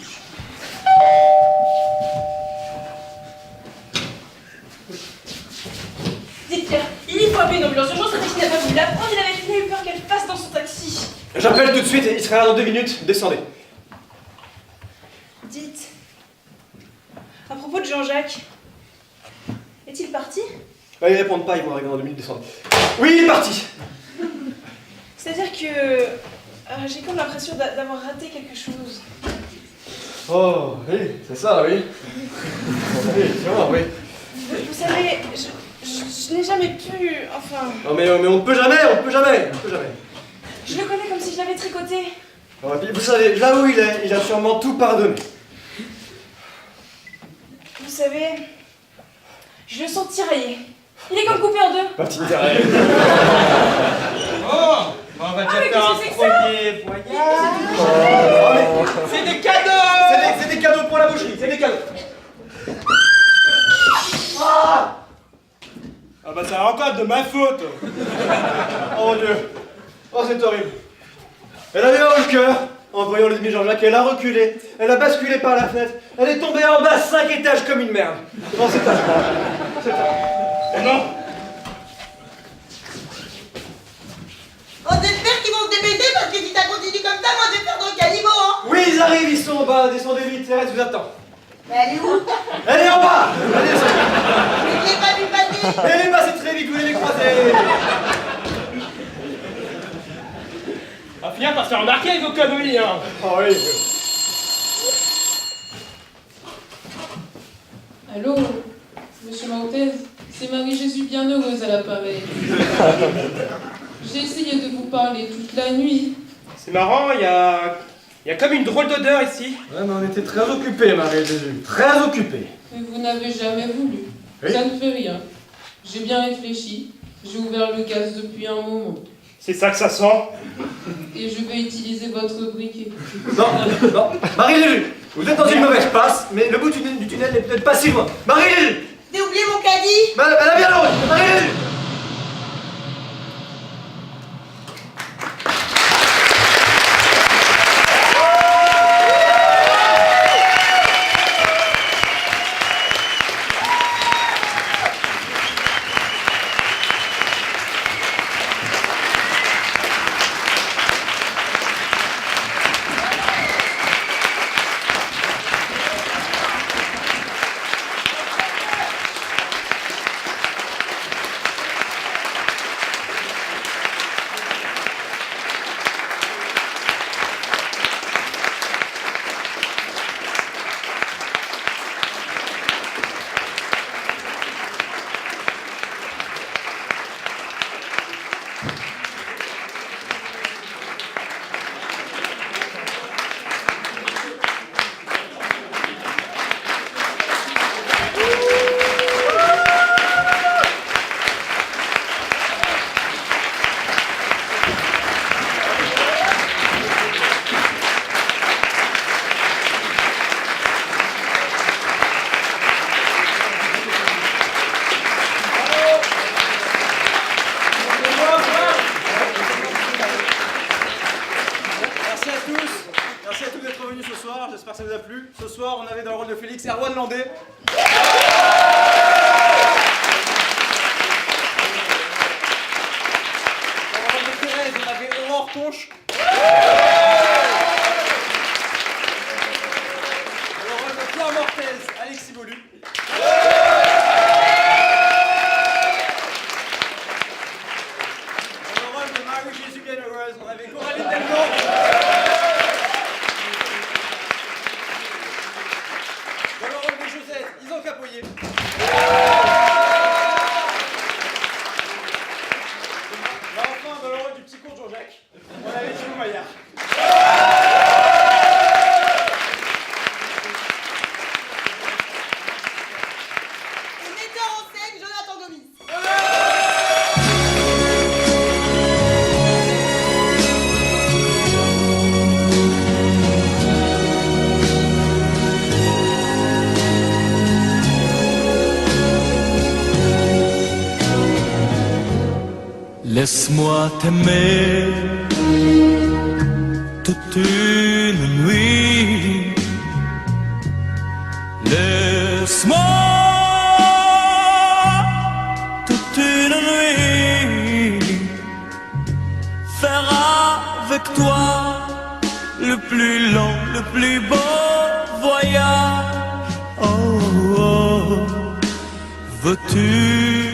Dites Pierre, il faut appeler une ambulance urgence, c'est qu'il n'a pas voulu la prendre, il avait eu peur qu'elle passe dans son taxi. J'appelle tout de suite, il sera là dans 2 minutes, descendez. Dites, à propos de Jean-Jacques, est-il parti? Bah, ils répondent pas, ils vont arriver dans 2 minutes, descendez. Oui, il est parti. C'est-à-dire que j'ai comme l'impression d'avoir raté quelque chose. Oh, oui, c'est ça, oui. Oui, c'est vrai, oui. Vous savez, je n'ai jamais pu, enfin... Non mais on ne peut jamais, on peut jamais. Je le connais comme si je l'avais tricoté. Oh, et puis, vous savez, là où il est, il a sûrement tout pardonné. Vous savez, je le sens tiraillé. Il est comme coupé en deux. Ma petite Thérèse. Oh, on va déjà mais faire un qu'est-ce que c'est que premier voyage. C'est des cadeaux. C'est des cadeaux pour la boucherie, c'est des cadeaux. Ah bah ça va encore être de ma faute. Oh mon Dieu. Oh, c'est horrible. Elle avait mal au cœur en voyant le demi Jean-Jacques, elle a reculé, elle a basculé par la fenêtre, elle est tombée en bas 5 étages comme une merde. Non, c'est affreux. C'est affreux. Oh non. Oh, j'espère qu'ils vont se dépêcher parce que si ça continue comme ça, moi je vais faire dans le caniveau, hein. Oui, ils arrivent, ils sont en bas, descendez vite, Thérèse vous attend. Mais elle est où? Elle est en bas. Allez, descendez. Je l'ai pas vu passer. Elle est passée très vite, vous les croisez. On va finir par se faire remarquer avec vos conneries, hein. Oh oui. Allô, monsieur Mantel, c'est Marie-Jésus Bienheureuse à l'appareil. J'ai essayé de vous parler toute la nuit. C'est marrant, il y a comme une drôle d'odeur ici. Ouais, mais on était très occupés, Marie-Jésus. Très occupés. Mais vous n'avez jamais voulu. Oui. Ça ne fait rien. J'ai bien réfléchi. J'ai ouvert le gaz depuis un moment. C'est ça que ça sent. Et je vais utiliser votre briquet. Non. Marie-Jésus, vous êtes dans une mauvaise passe, mais le bout du tunnel n'est peut-être pas si loin. Marie-Jésus. Des J'ai oublié mon caddie. Bah la bien l'autre, t'as rien vu. Merci à tous d'être venus ce soir, j'espère que ça vous a plu. Ce soir, on avait dans le rôle de Félix Erwan Landais. Dans le rôle de Thérèse, on avait Aurore Tonche. Dans le rôle de Claire Mortez, Alexis Bolu. Dans le rôle de Marie-Jésus Bienheureuse, on avait Coralie Delmont. Dans le rôle de Josette, Isan Capoyer. Et enfin, dans le rôle du petit con Jean-Jacques, on avait Thibaut Maillard. Et metteur en scène, Jonathan Gomis. Laisse-moi t'aimer toute une nuit. Laisse-moi toute une nuit faire avec toi le plus long, le plus beau voyage. Oh, oh. Veux-tu